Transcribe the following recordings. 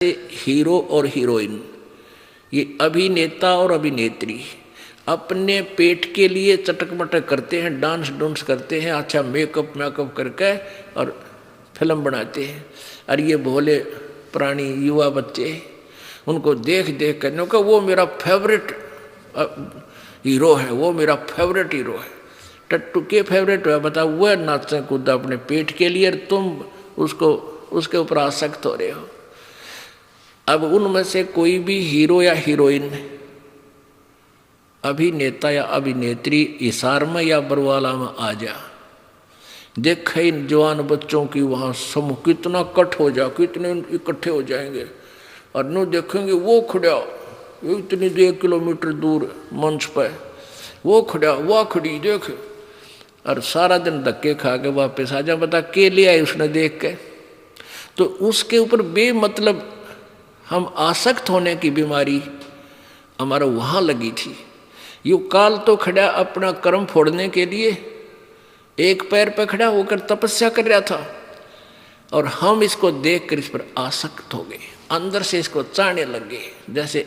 Hero और heroine, ये अभिनेता और अभिनेत्री अपने पेट के लिए चटक मटक करते हैं, डांस डूंस करते हैं, अच्छा मेकअप करके और फिल्म बनाते हैं। और ये भोले प्राणी युवा बच्चे उनको देख देख कर का वो मेरा फेवरेट हीरो है, वो मेरा फेवरेट हीरो है। टट्टू के फेवरेट है, बताओ। वह नाचे कूदा अपने पेट के लिए, तुम उसके ऊपर आसक्त हो रहे हो। अब उनमें से कोई भी हीरो या हीरोइन, अभिनेता या अभिनेत्री हिसार में या बरवाला में आ जा, देख इन जवान बच्चों की वहाँ समूह कितना कट हो जा, कितने इकट्ठे हो जाएंगे और न देखेंगे वो खड़ा इतनी 1 किलोमीटर दूर मंच पर, वो खड़ा वह खड़ी देख, और सारा दिन धक्के खा के वापस आ जा। बता के ले आए उसने देख के। तो उसके ऊपर बेमतलब हम आसक्त होने की बीमारी हमारा वहाँ लगी थी। यू काल तो खड़ा अपना कर्म फोड़ने के लिए एक पैर पर खड़ा होकर तपस्या कर रहा था, और हम इसको देखकर इस पर आसक्त हो गए, अंदर से इसको चाहने लग गए। जैसे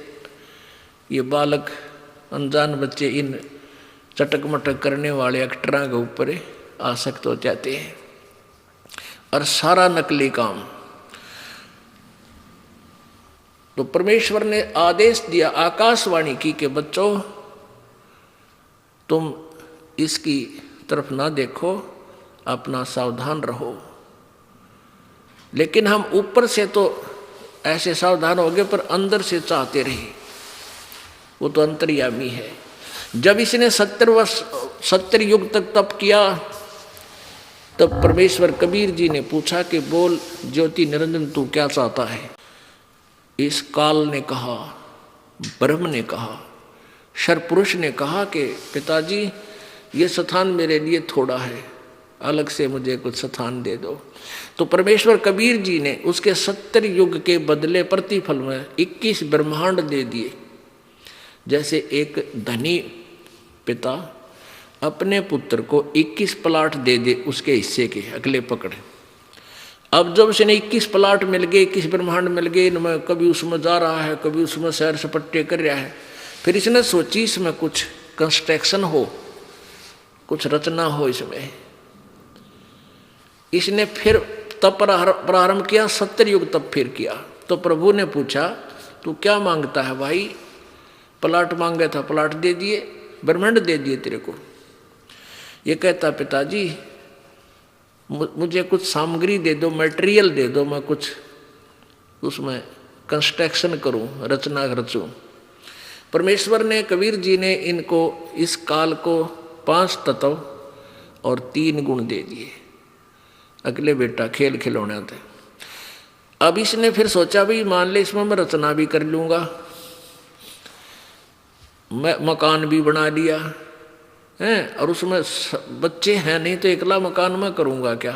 ये बालक अनजान बच्चे इन चटक मटक करने वाले एक्टरों के ऊपर आसक्त हो जाते हैं, और सारा नकली काम। तो परमेश्वर ने आदेश दिया, आकाशवाणी की कि बच्चों तुम इसकी तरफ ना देखो, अपना सावधान रहो। लेकिन हम ऊपर से तो ऐसे सावधान हो गए, पर अंदर से चाहते रहे। वो तो अंतर्यामी है। जब इसने 70 युग तक तप किया, तब परमेश्वर कबीर जी ने पूछा कि बोल ज्योति निरंजन तू क्या चाहता है। इस काल ने कहा, ब्रह्म ने कहा, शरपुरुष ने कहा कि पिताजी ये स्थान मेरे लिए थोड़ा है, अलग से मुझे कुछ स्थान दे दो। तो परमेश्वर कबीर जी ने उसके 70 युग के बदले प्रतिफल में 21 ब्रह्मांड दे दिए। जैसे एक धनी पिता अपने पुत्र को 21 प्लाट दे दे उसके हिस्से के, अगले पकड़े। अब जब उसने 21 प्लाट मिल गए, 21 ब्रह्मांड मिल गए, इनमें कभी उसमें जा रहा है, कभी उसमें सैर सपट्टे कर रहा है। फिर इसने सोची इसमें कुछ कंस्ट्रक्शन हो, कुछ रचना हो इसमें। इसने फिर तप प्रारंभ किया, 70 युग तप फिर किया। तो प्रभु ने पूछा तू क्या मांगता है भाई। प्लाट मांगा था, प्लाट दे दिए, ब्रह्मांड दे दिए तेरे को। ये कहता पिताजी मुझे कुछ सामग्री दे दो, मटेरियल दे दो, मैं कुछ उसमें कंस्ट्रक्शन करूं, रचना रचूं। परमेश्वर ने, कबीर जी ने इनको, इस काल को 5 तत्व और 3 गुण दे दिए। अगले बेटा खेल खिलौने थे। अब इसने फिर सोचा भाई मान ले इसमें मैं रचना भी कर लूँगा, मैं मकान भी बना लिया है, और उसमें बच्चे हैं नहीं तो एकला मकान में करूँगा क्या।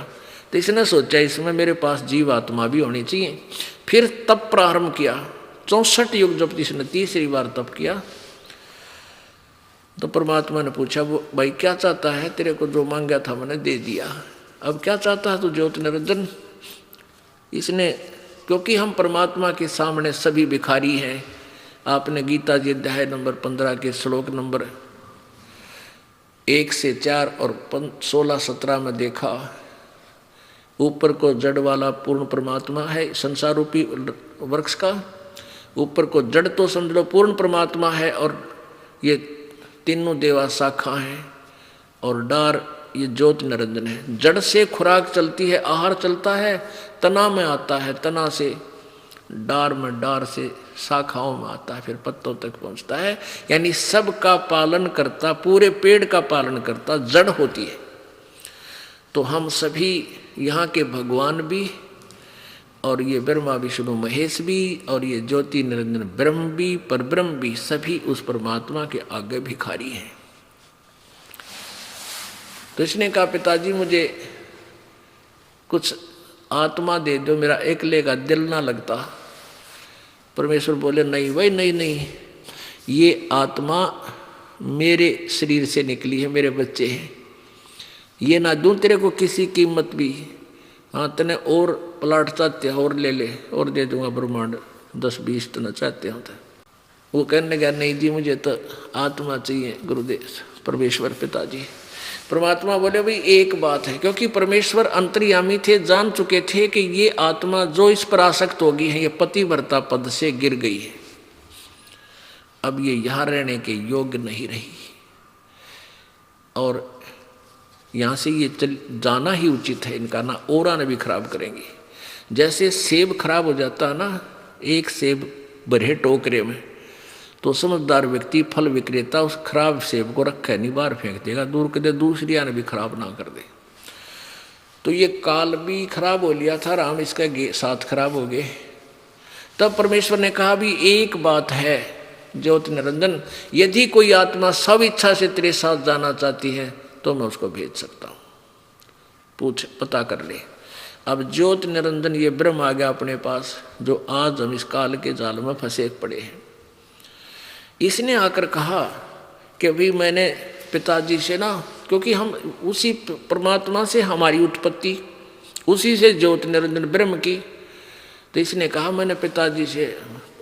तो इसने सोचा इसमें मेरे पास जीव आत्मा भी होनी चाहिए। फिर तप प्रारंभ किया, 64 युग जब इसने तीसरी बार तप किया, तो परमात्मा ने पूछा वो भाई क्या चाहता है, तेरे को जो मांगा था मैंने दे दिया, अब क्या चाहता है तू ज्योति निरंजन। इसने, क्योंकि हम परमात्मा के सामने सभी भिखारी हैं। आपने गीता जी अध्याय नंबर 15 के श्लोक नंबर 1 से 4 और 16-17 में देखा, ऊपर को जड़ वाला पूर्ण परमात्मा है, संसार रूपी वृक्ष का ऊपर को जड़ तो समझ लो पूर्ण परमात्मा है, और ये तीनों देवा शाखा हैं, और डार ये ज्योति निरंजन है। जड़ से खुराक चलती है, आहार चलता है, तना में आता है, तना से डार में, डार से शाखाओं में आता है, फिर पत्तों तक पहुंचता है। यानी सबका पालन करता, पूरे पेड़ का पालन करता जड़ होती है। तो हम सभी यहाँ के भगवान भी, और ये ब्रह्मा विष्णु महेश भी, और ये ज्योति निरंजन ब्रह्म भी, परब्रह्म भी, सभी उस परमात्मा के आगे भिखारी हैं। तो इसने कहा पिताजी मुझे कुछ आत्मा दे दो, मेरा एकले का दिल ना लगता। परमेश्वर बोले नहीं भाई नहीं, ये आत्मा मेरे शरीर से निकली है, मेरे बच्चे हैं, ये ना दूं तेरे को किसी कीमत भी। हाँ तने और प्लाट चाहते हो और ले ले और दे दूंगा ब्रह्मांड 10-20 तो न चाहते हो तो वो कहने लगा नहीं जी मुझे तो आत्मा चाहिए गुरुदेव परमेश्वर पिताजी। परमात्मा बोले भाई एक बात है, क्योंकि परमेश्वर अंतर्यामी थे, जान चुके थे कि ये आत्मा जो इस पर आसक्त होगी है ये पतिव्रता पद से गिर गई है, अब ये यहाँ रहने के योग्य नहीं रही और यहाँ से ये जाना ही उचित है, इनका ना ओरा ने भी खराब करेंगे। जैसे सेब खराब हो जाता है ना, एक सेब भरे टोकरे में तो समझदार व्यक्ति फल विक्रेता उस खराब सेब को रखे नहीं, बाहर फेंक देगा, दूर कर दे, दूसरी आने भी खराब ना कर दे। तो ये काल भी खराब हो लिया था, राम इसका साथ खराब हो गए। तब परमेश्वर ने कहा भी एक बात है ज्योति निरंजन, यदि कोई आत्मा सब इच्छा से तेरे साथ जाना चाहती है तो मैं उसको भेज सकता हूँ, पूछ पता कर ले। अब ज्योति निरंजन ये ब्रह्म आ गया अपने पास, जो आज हम इस काल के जाल में फंसे पड़े हैं। इसने आकर कहा कि भाई मैंने पिताजी से ना, क्योंकि हम उसी परमात्मा से हमारी उत्पत्ति, उसी से ज्योति निरंजन ब्रह्म की, तो इसने कहा मैंने पिताजी से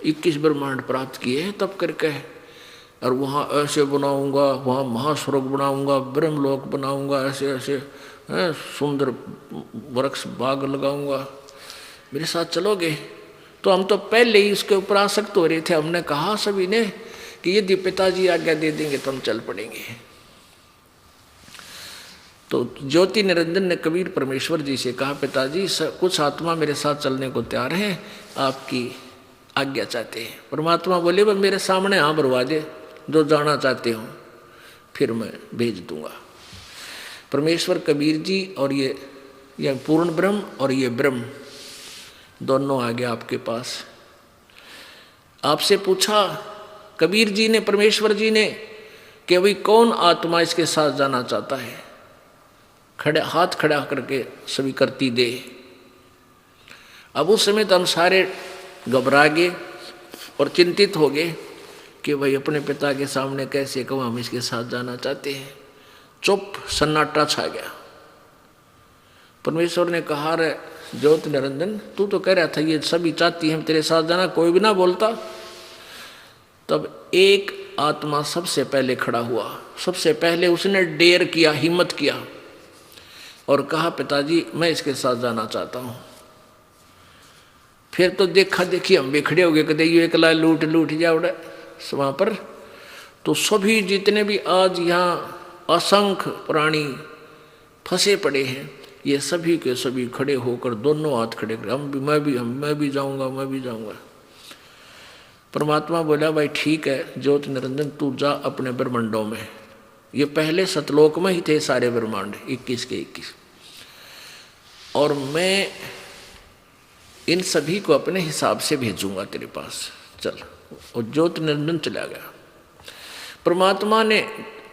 21 ब्रह्मांड प्राप्त किए हैं तब करके, और वहाँ ऐसे बनाऊंगा, वहाँ महास्वर्ग बनाऊंगा, ब्रह्मलोक बनाऊंगा, ऐसे ऐसे सुंदर वृक्ष बाग लगाऊंगा, मेरे साथ चलोगे? तो हम तो पहले ही उसके ऊपर आसक्त हो रहे थे। हमने कहा सभी ने कि यदि पिताजी आज्ञा दे देंगे तो हम चल पड़ेंगे। तो ज्योति निरंजन ने कबीर परमेश्वर जी से कहा पिताजी कुछ आत्मा मेरे साथ चलने को तैयार है, आपकी आज्ञा चाहते हैं। परमात्मा बोले वह मेरे सामने हाँ भरवा दे, जो जाना चाहते हो फिर मैं भेज दूंगा। परमेश्वर कबीर जी और ये पूर्ण ब्रह्म और ये ब्रह्म दोनों आ गए आपके पास। आपसे पूछा कबीर जी ने, परमेश्वर जी ने, कि भाई कौन आत्मा इसके साथ जाना चाहता है? खड़े हाथ खड़ा करके स्वीकृति दे। अब उस समय तो हम सारे घबरा गए और चिंतित हो गए कि भाई अपने पिता के सामने कैसे कहूँ हम इसके साथ जाना चाहते हैं। चुप सन्नाटा छा गया। परमेश्वर ने कहा रे ज्योति निरंजन, तू तो कह रहा था ये सभी चाहती हैं तेरे साथ जाना, कोई भी ना बोलता। तब एक आत्मा सबसे पहले खड़ा हुआ, सबसे पहले उसने डेयर किया, हिम्मत किया और कहा पिताजी मैं इसके साथ जाना चाहता हूँ। फिर तो देखा देखी हम भी खड़े हो गए, कदे ये एकला लूट जाओ वहाँ पर। तो सभी जितने भी आज यहाँ असंख्य प्राणी फंसे पड़े हैं, ये सभी के सभी खड़े होकर दोनों हाथ खड़े कर मैं भी जाऊंगा। परमात्मा बोला भाई ठीक है ज्योति निरंजन तू जा अपने ब्रह्मांडों में। ये पहले सतलोक में ही थे सारे ब्रह्मांड 21 के 21, और मैं इन सभी को अपने हिसाब से भेजूंगा तेरे पास, चल। और ज्योति निरंजन चला गया। परमात्मा ने,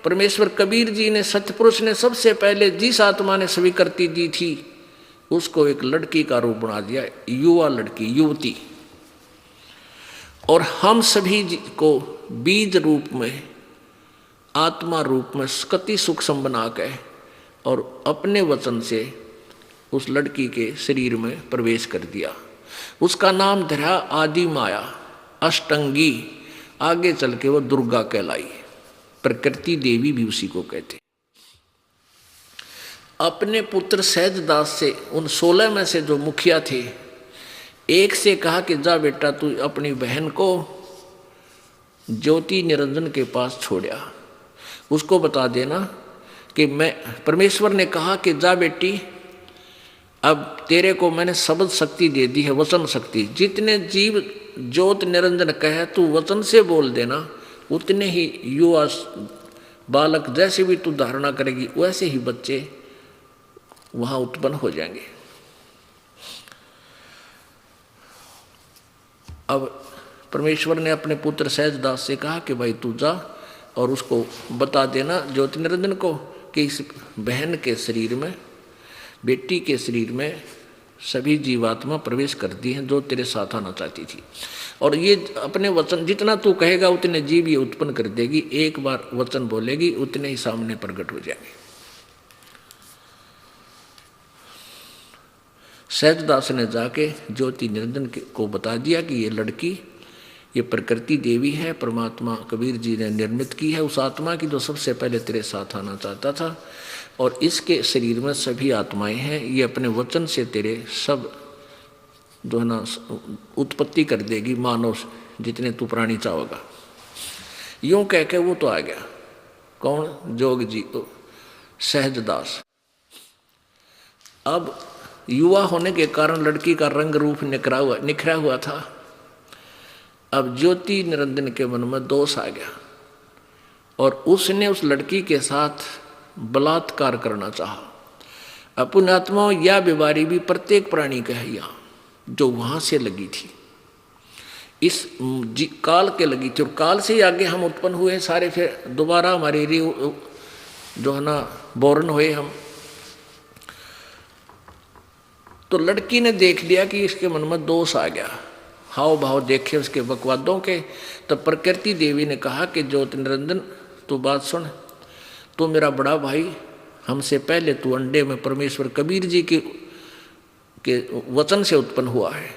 परमेश्वर कबीर जी ने, सत्यपुरुष ने सबसे पहले जिस आत्मा ने स्वीकृति दी थी उसको एक लड़की का रूप बना दिया, युवा लड़की, युवती। और हम सभी को बीज रूप में, आत्मा रूप में कति सूक्ष्म बना के और अपने वचन से उस लड़की के शरीर में प्रवेश कर दिया। उसका नाम धरा आदि माया, अष्टंगी। आगे चल के वो दुर्गा कहलाई। प्रकृति देवी भी उसी को कहते। अपने पुत्र सहजदास से, उन 16 में से जो मुखिया थे, एक से कहा कि जा बेटा तू अपनी बहन को ज्योति निरंजन के पास छोड़ा, उसको बता देना कि मैं, परमेश्वर ने कहा कि जा बेटी अब तेरे को मैंने शब्द शक्ति दे दी है, वचन शक्ति। जितने जीव ज्योति निरंजन कहे तू वचन से बोल देना, उतने ही युवा बालक जैसे भी तू धारणा करेगी वैसे ही बच्चे वहाँ उत्पन्न हो जाएंगे। अब परमेश्वर ने अपने पुत्र सहजदास से कहा कि भाई तू जा और उसको बता देना ज्योति निरंजन को कि इस बहन के शरीर में, बेटी के शरीर में सभी जीवात्मा प्रवेश करती हैं जो तेरे साथ आना चाहती थी। और ये अपने वचन जितना तू कहेगा उतने जीव ये उत्पन्न कर देगी। एक बार वचन बोलेगी उतने ही सामने प्रकट हो जाएंगे। सहजदास ने जाके ज्योति निरंजन को बता दिया कि ये लड़की ये प्रकृति देवी है, परमात्मा कबीर जी ने निर्मित की है, उस आत्मा की जो सबसे पहले तेरे साथ आना चाहता था, और इसके शरीर में सभी आत्माएं हैं, ये अपने वचन से तेरे सब जो है ना उत्पत्ति कर देगी, मानव जितने तू प्राणी चाहोगा। यूं कह के वो तो आ गया। कौन? जोग जी सहजदास। अब युवा होने के कारण लड़की का रंग रूप निखरा हुआ था। अब ज्योति निरंजन के मन में दोष आ गया और उसने उस लड़की के साथ बलात्कार करना चाहा। अपुण्यात्मा यह बीमारी भी प्रत्येक प्राणी का है यहाँ, जो वहां से लगी थी, इस काल के लगी थी, और काल से ही आगे हम उत्पन्न हुए सारे, फिर दोबारा हमारे जो है ना बोर्न हुए हम। तो लड़की ने देख लिया कि इसके मन में दोष आ गया, हाव भाव देखे उसके बकवादों के। तब प्रकृति देवी ने कहा कि ज्योति निरंजन तू बात सुन, तू मेरा बड़ा भाई, हमसे पहले तू अंडे में परमेश्वर कबीर जी के वचन से उत्पन्न हुआ है,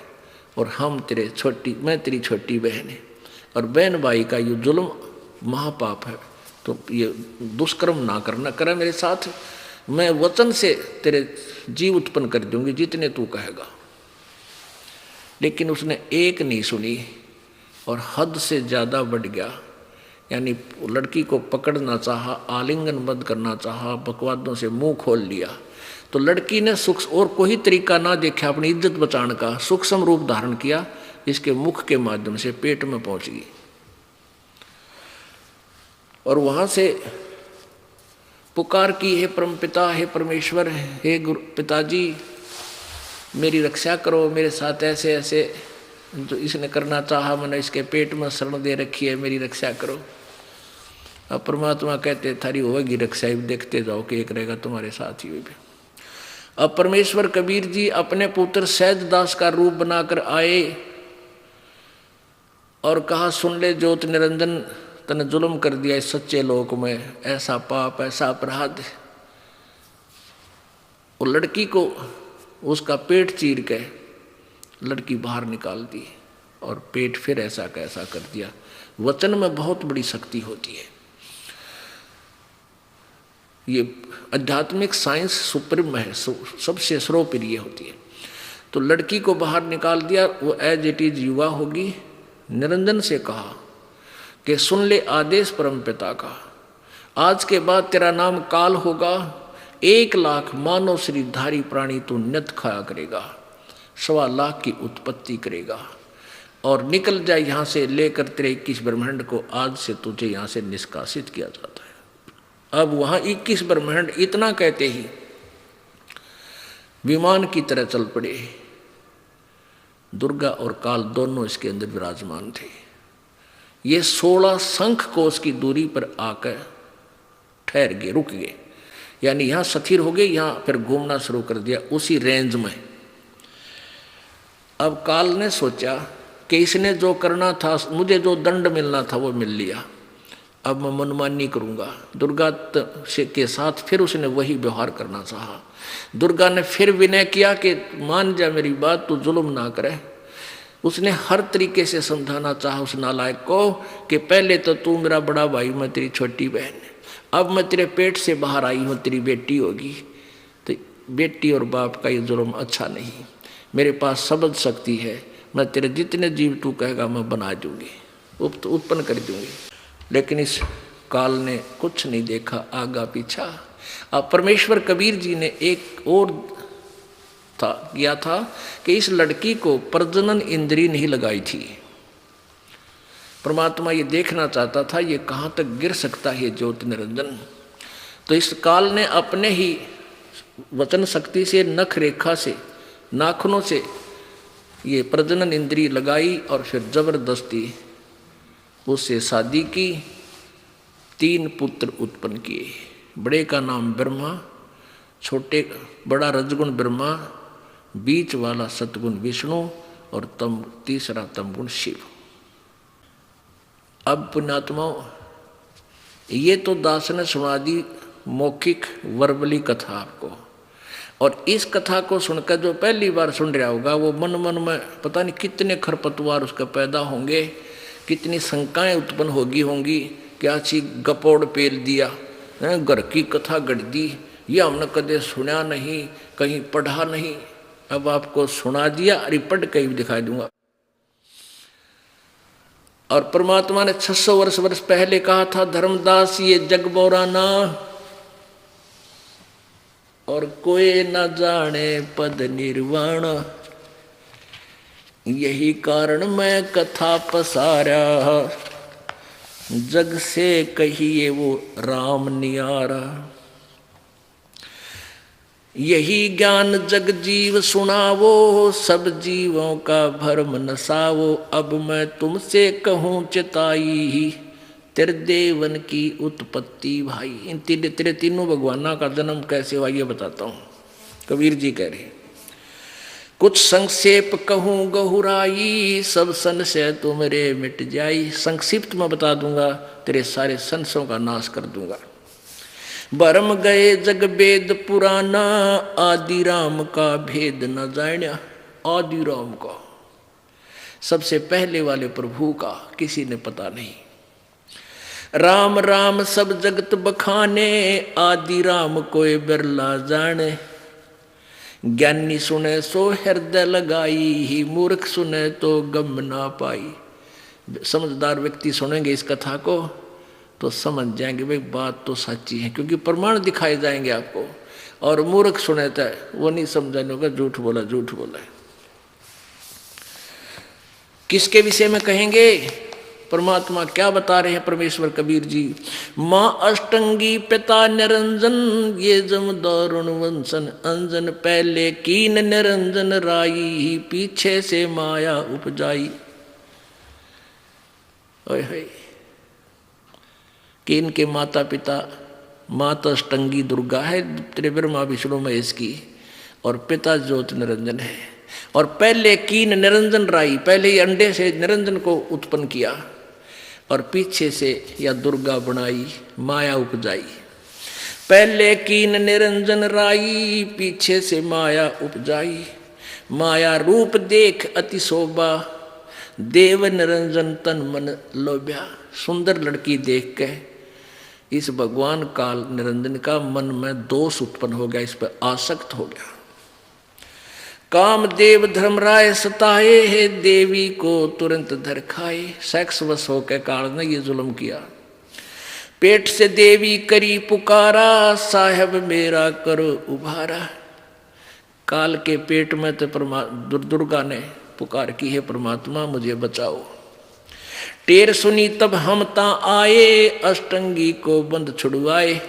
और मैं तेरी छोटी बहन है, और बहन भाई का ये जुल्म महापाप है, तो ये दुष्कर्म ना करे मेरे साथ, मैं वचन से तेरे जीव उत्पन्न कर दूंगी जितने तू कहेगा। लेकिन उसने एक नहीं सुनी और हद से ज़्यादा बढ़ गया, यानी लड़की को पकड़ना चाहा, आलिंगनबद्ध करना चाहा, बकवादों से मुंह खोल लिया। तो लड़की ने और कोई तरीका ना देखा अपनी इज्जत बचाने का, सूक्ष्म रूप धारण किया, इसके मुख के माध्यम से पेट में पहुंच गई, और वहां से पुकार की, हे परमपिता, हे परमेश्वर, हे गुरु पिताजी, मेरी रक्षा करो, मेरे साथ ऐसे ऐसे जो इसने करना चाहा, मैंने इसके पेट में शरण दे रखी है, मेरी रक्षा करो। अब परमात्मा कहते थारी होगी रक्षा, देखते जाओ कि एक रहेगा तुम्हारे साथ ही भी। अब परमेश्वर कबीर जी अपने पुत्र सहजदास का रूप बनाकर आए और कहा, सुन ले ज्योत निरंजन, तने जुल्म कर दिया इस सच्चे लोक में, ऐसा पाप, ऐसा अपराध। और लड़की को उसका पेट चीर के लड़की बाहर निकाल दी, और पेट फिर ऐसा कैसा कर दिया। वचन में बहुत बड़ी शक्ति होती है। ये आध्यात्मिक साइंस सुप्रीम है, सबसे सर्वप्रिय होती है। तो लड़की को बाहर निकाल दिया, वो एज इट इज युवा होगी। निरंजन से कहा कि सुन ले आदेश परम पिता का, आज के बाद तेरा नाम काल होगा, 1 लाख मानव शरीरधारी प्राणी तू नित खाया करेगा, 1.25 लाख की उत्पत्ति करेगा, और निकल जाए यहाँ से, लेकर तेरे 21 ब्रह्मांड को आज से तुझे यहाँ से निष्कासित किया जाता है। अब वहाँ 21 ब्रह्मांड इतना कहते ही विमान की तरह चल पड़े। दुर्गा और काल दोनों इसके अंदर विराजमान थे। ये 16 शंख कोश की दूरी पर आकर ठहर गए, रुक गए, यानी यहाँ स्थिर हो गए, यहाँ फिर घूमना शुरू कर दिया उसी रेंज में। अब काल ने सोचा कि इसने जो करना था, मुझे जो दंड मिलना था वो मिल लिया, अब मैं मनमानी करूँगा। दुर्गा के साथ फिर उसने वही व्यवहार करना चाहा। दुर्गा ने फिर विनय किया कि मान जा मेरी बात, तू जुल्म ना करे। उसने हर तरीके से समझाना चाहा उस नालायक को कि पहले तो तू मेरा बड़ा भाई, मैं तेरी छोटी बहन है, अब मैं तेरे पेट से बाहर आई हूँ, तेरी बेटी होगी, तो बेटी और बाप का ये जुल्म अच्छा नहीं। मेरे पास समझ शक्ति है, मैं तेरे जितने जीव तू कहेगा मैं बना दूंगी, उत्पन्न कर दूंगी। लेकिन इस काल ने कुछ नहीं देखा आगा पीछा। अब परमेश्वर कबीर जी ने एक और किया था कि इस लड़की को प्रजनन इंद्री नहीं लगाई थी। परमात्मा ये देखना चाहता था ये कहाँ तक गिर सकता है ज्योति निरंजन। तो इस काल ने अपने ही वचन शक्ति से, नख रेखा से, नाखूनों से ये प्रजनन इंद्री लगाई और फिर जबरदस्ती उससे शादी की। 3 पुत्र उत्पन्न किए। बड़े का नाम ब्रह्मा, बड़ा रजगुण ब्रह्मा, बीच वाला सतगुण विष्णु, और तीसरा तमगुण शिव। अब पुण्यात्माओं, ये तो दास ने सुना दी मौखिक वर्बली कथा आपको। और इस कथा को सुनकर जो पहली बार सुन रहा होगा वो मन मन में पता नहीं कितने खरपतवार उसके पैदा होंगे, कितनी शंकाएं उत्पन्न होंगी। क्या चीज गपोड़ पेल दिया, घर की कथा गढ़ दी, ये हमने कदे सुना नहीं, कहीं पढ़ा नहीं, अब आपको सुना दिया, अरे पढ़ के भी दिखा दूंगा। और परमात्मा ने 600 वर्ष पहले कहा था, धर्मदास ये जग बोराना और कोई न जाने पद निर्वाण, यही कारण मैं कथा पसारा, जग से कहिए वो राम नियारा। यही ज्ञान जग जीव सुनावो, सब जीवों का भरम नसावो, अब मैं तुमसे कहूँ चिताई, तेरे देवन की उत्पत्ति भाई। इन तेरे तीनों भगवाना का जन्म कैसे हुआ ये बताता हूँ। कबीर जी कह रहे, कुछ संक्षेप कहूँ गहुराई, सब संशय तुमरे मिट जाई। संक्षिप्त में बता दूंगा, तेरे सारे संशयों का नाश कर दूंगा। भरम गए जग वेद पुराना, आदि राम का भेद न जान्या। आदि राम का, सबसे पहले वाले प्रभु का किसी ने पता नहीं। राम राम सब जगत बखाने, आदि राम कोई बिरला जाने। ज्ञानी सुने सो हृदय लगाई, ही मूर्ख सुने तो गम ना पाई। समझदार व्यक्ति सुनेंगे इस कथा को तो समझ जाएंगे भाई बात तो सच्ची है, क्योंकि प्रमाण दिखाए जाएंगे आपको। और मूर्ख सुने तो वो नहीं समझाने होगा, झूठ बोला झूठ बोला। किसके विषय में कहेंगे? परमात्मा क्या बता रहे हैं परमेश्वर कबीर जी? माँ अष्टंगी पिता निरंजन, ये जम दारुण वंशन अंजन। पहले कीन निरंजन राई, पीछे से माया उपजाई। ओए कीन के माता पिता, माता अष्टंगी दुर्गा है, त्रिब्रह्मा विष्णु महेश की, और पिता ज्योति निरंजन है। और पहले कीन निरंजन राई, पहले ही अंडे से निरंजन को उत्पन्न किया और पीछे से या दुर्गा बनाई, माया उपजाई। पहले कीन निरंजन राई, पीछे से माया उपजाई। माया रूप देख अति शोभा, देव निरंजन तन मन लोभ्या। सुंदर लड़की देख के इस भगवान काल निरंजन का मन में दोष उत्पन्न हो गया, इस पर आसक्त हो गया। कामदेव धर्मराय सताए है, देवी को तुरंत धर खाए। सेक्स वश होकर काल ने ये जुल्म किया। पेट से देवी करी पुकारा, साहब मेरा करो उभारा। काल के पेट में तो दुर्गा ने पुकार की है, परमात्मा मुझे बचाओ। टेर सुनी तब हम ता आए, अष्टंगी को बंद छुड़वाए।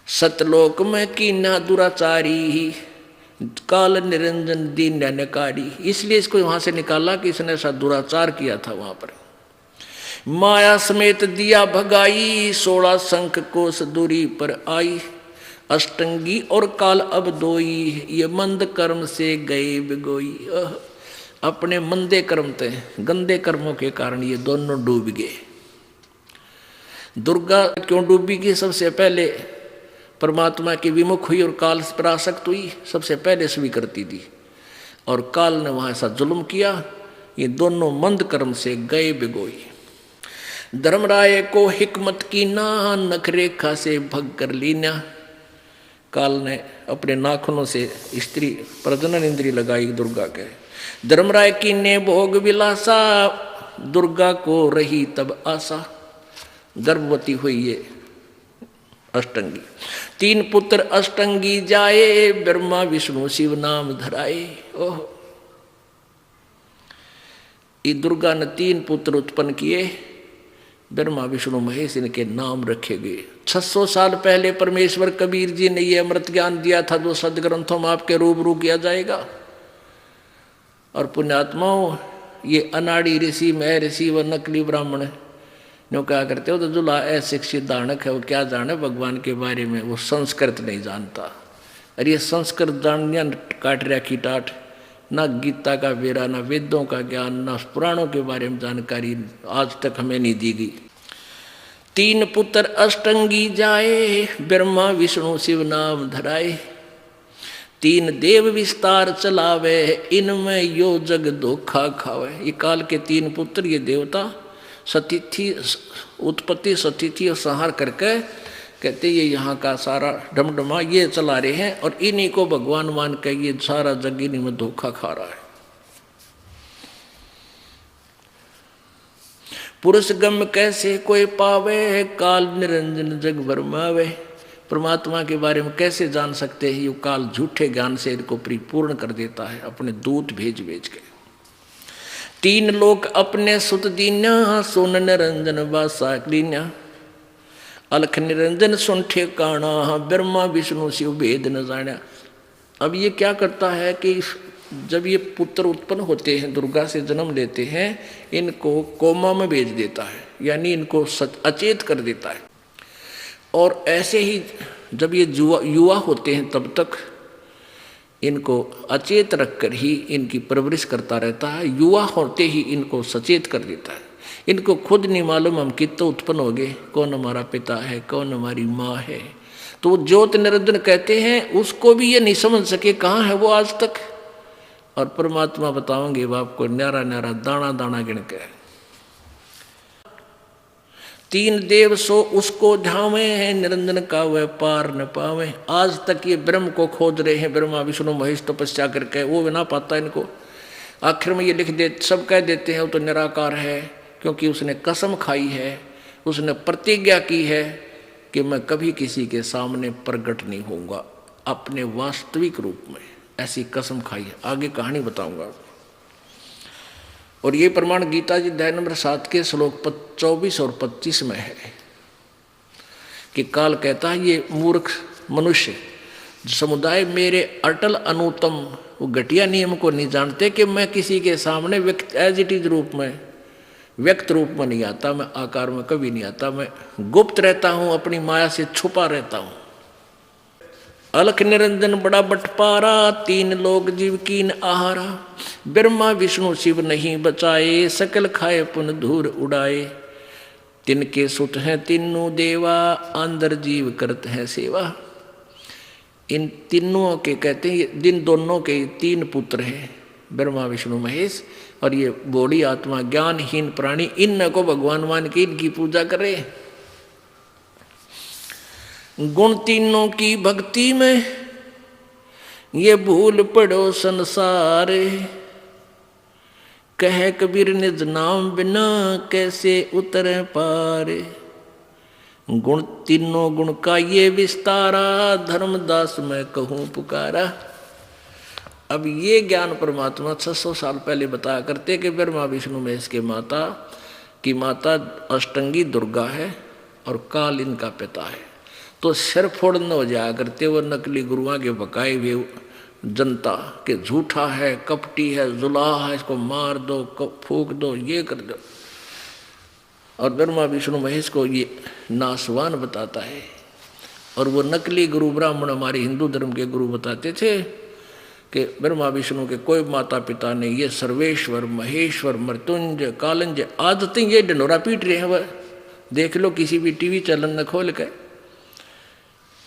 सतलोक में कीना दुराचारी, काल निरंजन दीन नकारी। इसलिए इसको वहां से निकाला कि इसने ऐसा दुराचार किया था वहां पर। माया समेत दिया भगाई, 16 शंख कोस दूरी पर आई। अष्टंगी और काल अब दोई, ये मंद कर्म से गए बिगोई। अपने मंदे कर्म थे, गंदे कर्मों के कारण ये दोनों डूब गए। दुर्गा क्यों डूबी की? सबसे पहले परमात्मा की विमुख हुई और काल पर आसक्त हुई, सबसे पहले स्वीकृति दी, और काल ने वहां ऐसा जुल्म किया, ये दोनों मंद कर्म से गए बिगोई। धर्मराय को हिकमत की ना, नखरेखा से भग कर लीना। काल ने अपने नाखूनों से स्त्री प्रजनन इंद्री लगाई दुर्गा के। धर्मराय की ने भोग विलासा, दुर्गा को रही तब आशा। गर्भवती हुई ये अष्टंगी। 3 पुत्र अष्टंगी जाए, ब्रह्मा विष्णु शिव नाम धराए। ओह, ये दुर्गा ने 3 पुत्र उत्पन्न किए, ब्रह्मा विष्णु महेश इनके नाम रखे गए। 600 साल पहले परमेश्वर कबीर जी ने ये अमृत ज्ञान दिया था, जो सदग्रंथों में आपके रूबरू किया जाएगा। और पुण्यात्माओं, ये अनाड़ी ऋषि, मह ऋषि व नकली ब्राह्मण नो क्या करते हो, तो जुला अशिक्षित दानक है, वो क्या जाने भगवान के बारे में, वो संस्कृत नहीं जानता। अरे ये संस्कृत जानना काट रहा की टाट, ना गीता का बेरा, ना वेदों का ज्ञान, ना पुराणों के बारे में जानकारी आज तक हमें नहीं दी गई। 3 पुत्र अष्टंगी जाए, ब्रह्मा विष्णु शिव नाम धराए। तीन देव विस्तार चलावे, इनमें यो जग धोखा खावे। ये काल के तीन पुत्र, ये देवता सतिथि, उत्पत्ति सतिथि और संहार करके कहते ये यहाँ का सारा डमडमा ये चला रहे हैं, और इन्हीं को भगवान मान के ये सारा जग इन्हीं में धोखा खा रहा है। पुरुष गम कैसे कोई पावे, काल निरंजन जग भरमावे। परमात्मा के बारे में कैसे जान सकते हैं? ये काल झूठे ज्ञान से इनको परिपूर्ण कर देता है अपने दूत भेज भेज के। तीन लोक अपने सुत दीन्या, सोन निरंजन बासा दीन्या। अलख निरंजन सुन ठेकाना, ब्रह्मा विष्णु शिव भेद न जाना। अब ये क्या करता है कि जब ये पुत्र उत्पन्न होते हैं, दुर्गा से जन्म लेते हैं, इनको कोमा में भेज देता है, यानी इनको अचेत कर देता है। और ऐसे ही जब ये युवा होते हैं तब तक इनको अचेत रखकर ही इनकी परवरिश करता रहता है। युवा होते ही इनको सचेत कर देता है। इनको खुद नहीं मालूम हम कितना उत्पन्न हो गए, कौन हमारा पिता है, कौन हमारी माँ है। तो वो ज्योत निरंजन कहते हैं, उसको भी ये नहीं समझ सके कहाँ है वो आज तक। और परमात्मा बताओगे वो आपको न्यारा न्यारा दाना दाना गिन के। तीन देव सो उसको ढावे हैं, निरंजन का वह पार न पावे। आज तक ये ब्रह्म को खोज रहे हैं, ब्रह्मा विष्णु महेश तपस्या करके, वो भी ना पाता इनको। आखिर में ये लिख दे, सब कह देते हैं वो तो निराकार है, क्योंकि उसने कसम खाई है, उसने प्रतिज्ञा की है कि मैं कभी किसी के सामने प्रकट नहीं होऊंगा अपने वास्तविक रूप में। ऐसी कसम खाई है। आगे कहानी बताऊंगा। और ये प्रमाण गीता जी अध्याय नंबर 7 के श्लोक 24 और 25 में है कि काल कहता है ये मूर्ख मनुष्य समुदाय मेरे अटल अनुतम वो घटिया नियम को नहीं जानते कि मैं किसी के सामने व्यक्त एज इट इज रूप में, व्यक्त रूप में नहीं आता, मैं आकार में कभी नहीं आता, मैं गुप्त रहता हूँ, अपनी माया से छुपा रहता हूँ। अलख निरंजन बड़ा बटपारा, तीन लोग जीव कीन आहारा। ब्रह्मा विष्णु शिव नहीं बचाए, सकल खाए पुन धूर उड़ाए। तिनके सुत हैं तीनों देवा, अंदर जीव करते हैं सेवा। इन तीनों के कहते हैं, जिन दोनों के तीन पुत्र हैं, ब्रह्मा विष्णु महेश, और ये बूढ़ी आत्मा ज्ञानहीन प्राणी, इन को भगवान मान के इनकी पूजा करे। गुण तीनों की भक्ति में ये भूल पड़ो संसार। कह कबीर निज नाम बिना कैसे उतरे पार। गुण तीनों गुण का ये विस्तारा, धर्मदास मैं कहूँ पुकारा। अब ये ज्ञान परमात्मा 600 साल पहले बताया करते कि ब्रह्मा विष्णु महेश के माता की माता अष्टंगी दुर्गा है और काल इनका पिता है। तो सिर फोड़न हो जाया करते वो नकली गुरुओं के बकाए हुए जनता के झूठा है, कपटी है, जुलाहा है, इसको मार दो, फूक दो, ये कर दो। और ब्रह्मा विष्णु महेश को ये नासवान बताता है। और वो नकली गुरु ब्राह्मण हमारे हिंदू धर्म के गुरु बताते थे कि ब्रह्मा विष्णु के कोई माता पिता नहीं, ये सर्वेश्वर महेश्वर मृत्युंजय कालंजय आदतें ये ढिंडोरा पीट रहे हैं। वह देख लो किसी भी टीवी चैनल न खोल के।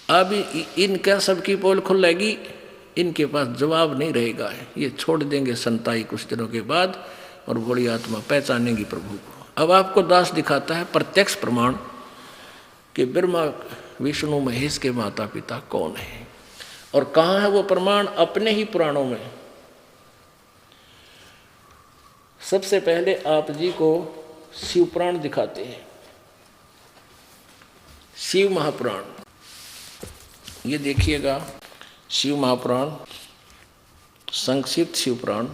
अब इनका सबकी पोल खुलेगी, इनके पास जवाब नहीं रहेगा। ये छोड़ देंगे संताई कुछ दिनों के बाद और बड़ी आत्मा पहचानेगी प्रभु को। अब आपको दास दिखाता है प्रत्यक्ष प्रमाण कि ब्रह्मा विष्णु महेश के माता पिता कौन है और कहाँ है वो प्रमाण। अपने ही पुराणों में सबसे पहले आप जी को शिव पुराण दिखाते हैं। शिव महापुराण ये देखिएगा, शिव महापुराण संक्षिप्त शिव पुराण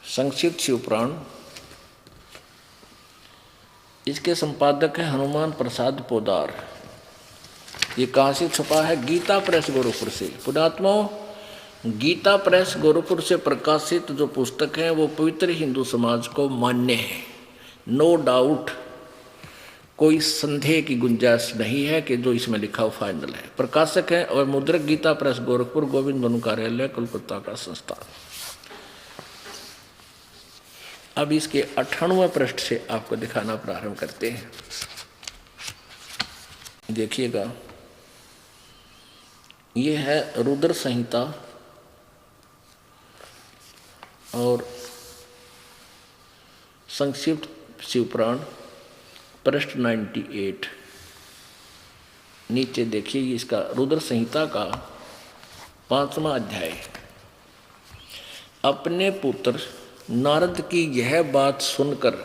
संक्षिप्त शिव पुराण। इसके संपादक है हनुमान प्रसाद पोदार। ये कहाँ से छपा है? गीता प्रेस गोरखपुर से। पुणात्माओं, गीता प्रेस गोरखपुर से प्रकाशित जो पुस्तक है वो पवित्र हिंदू समाज को मान्य है। नो डाउट, कोई संदेह की गुंजाइश नहीं है कि जो इसमें लिखा हो फाइनल है। प्रकाशक है और मुद्रक गीता प्रेस गोरखपुर, गोविंद बनु कार्यालय, कोलकाता का संस्थान। अब इसके 98वें पृष्ठ से आपको दिखाना प्रारंभ करते हैं। देखिएगा, ये है रुद्र संहिता और संक्षिप्त शिवपुराण पृष्ठ 98। नीचे देखिए, इसका रुद्र संहिता का 5वां अध्याय। अपने पुत्र नारद की यह बात सुनकर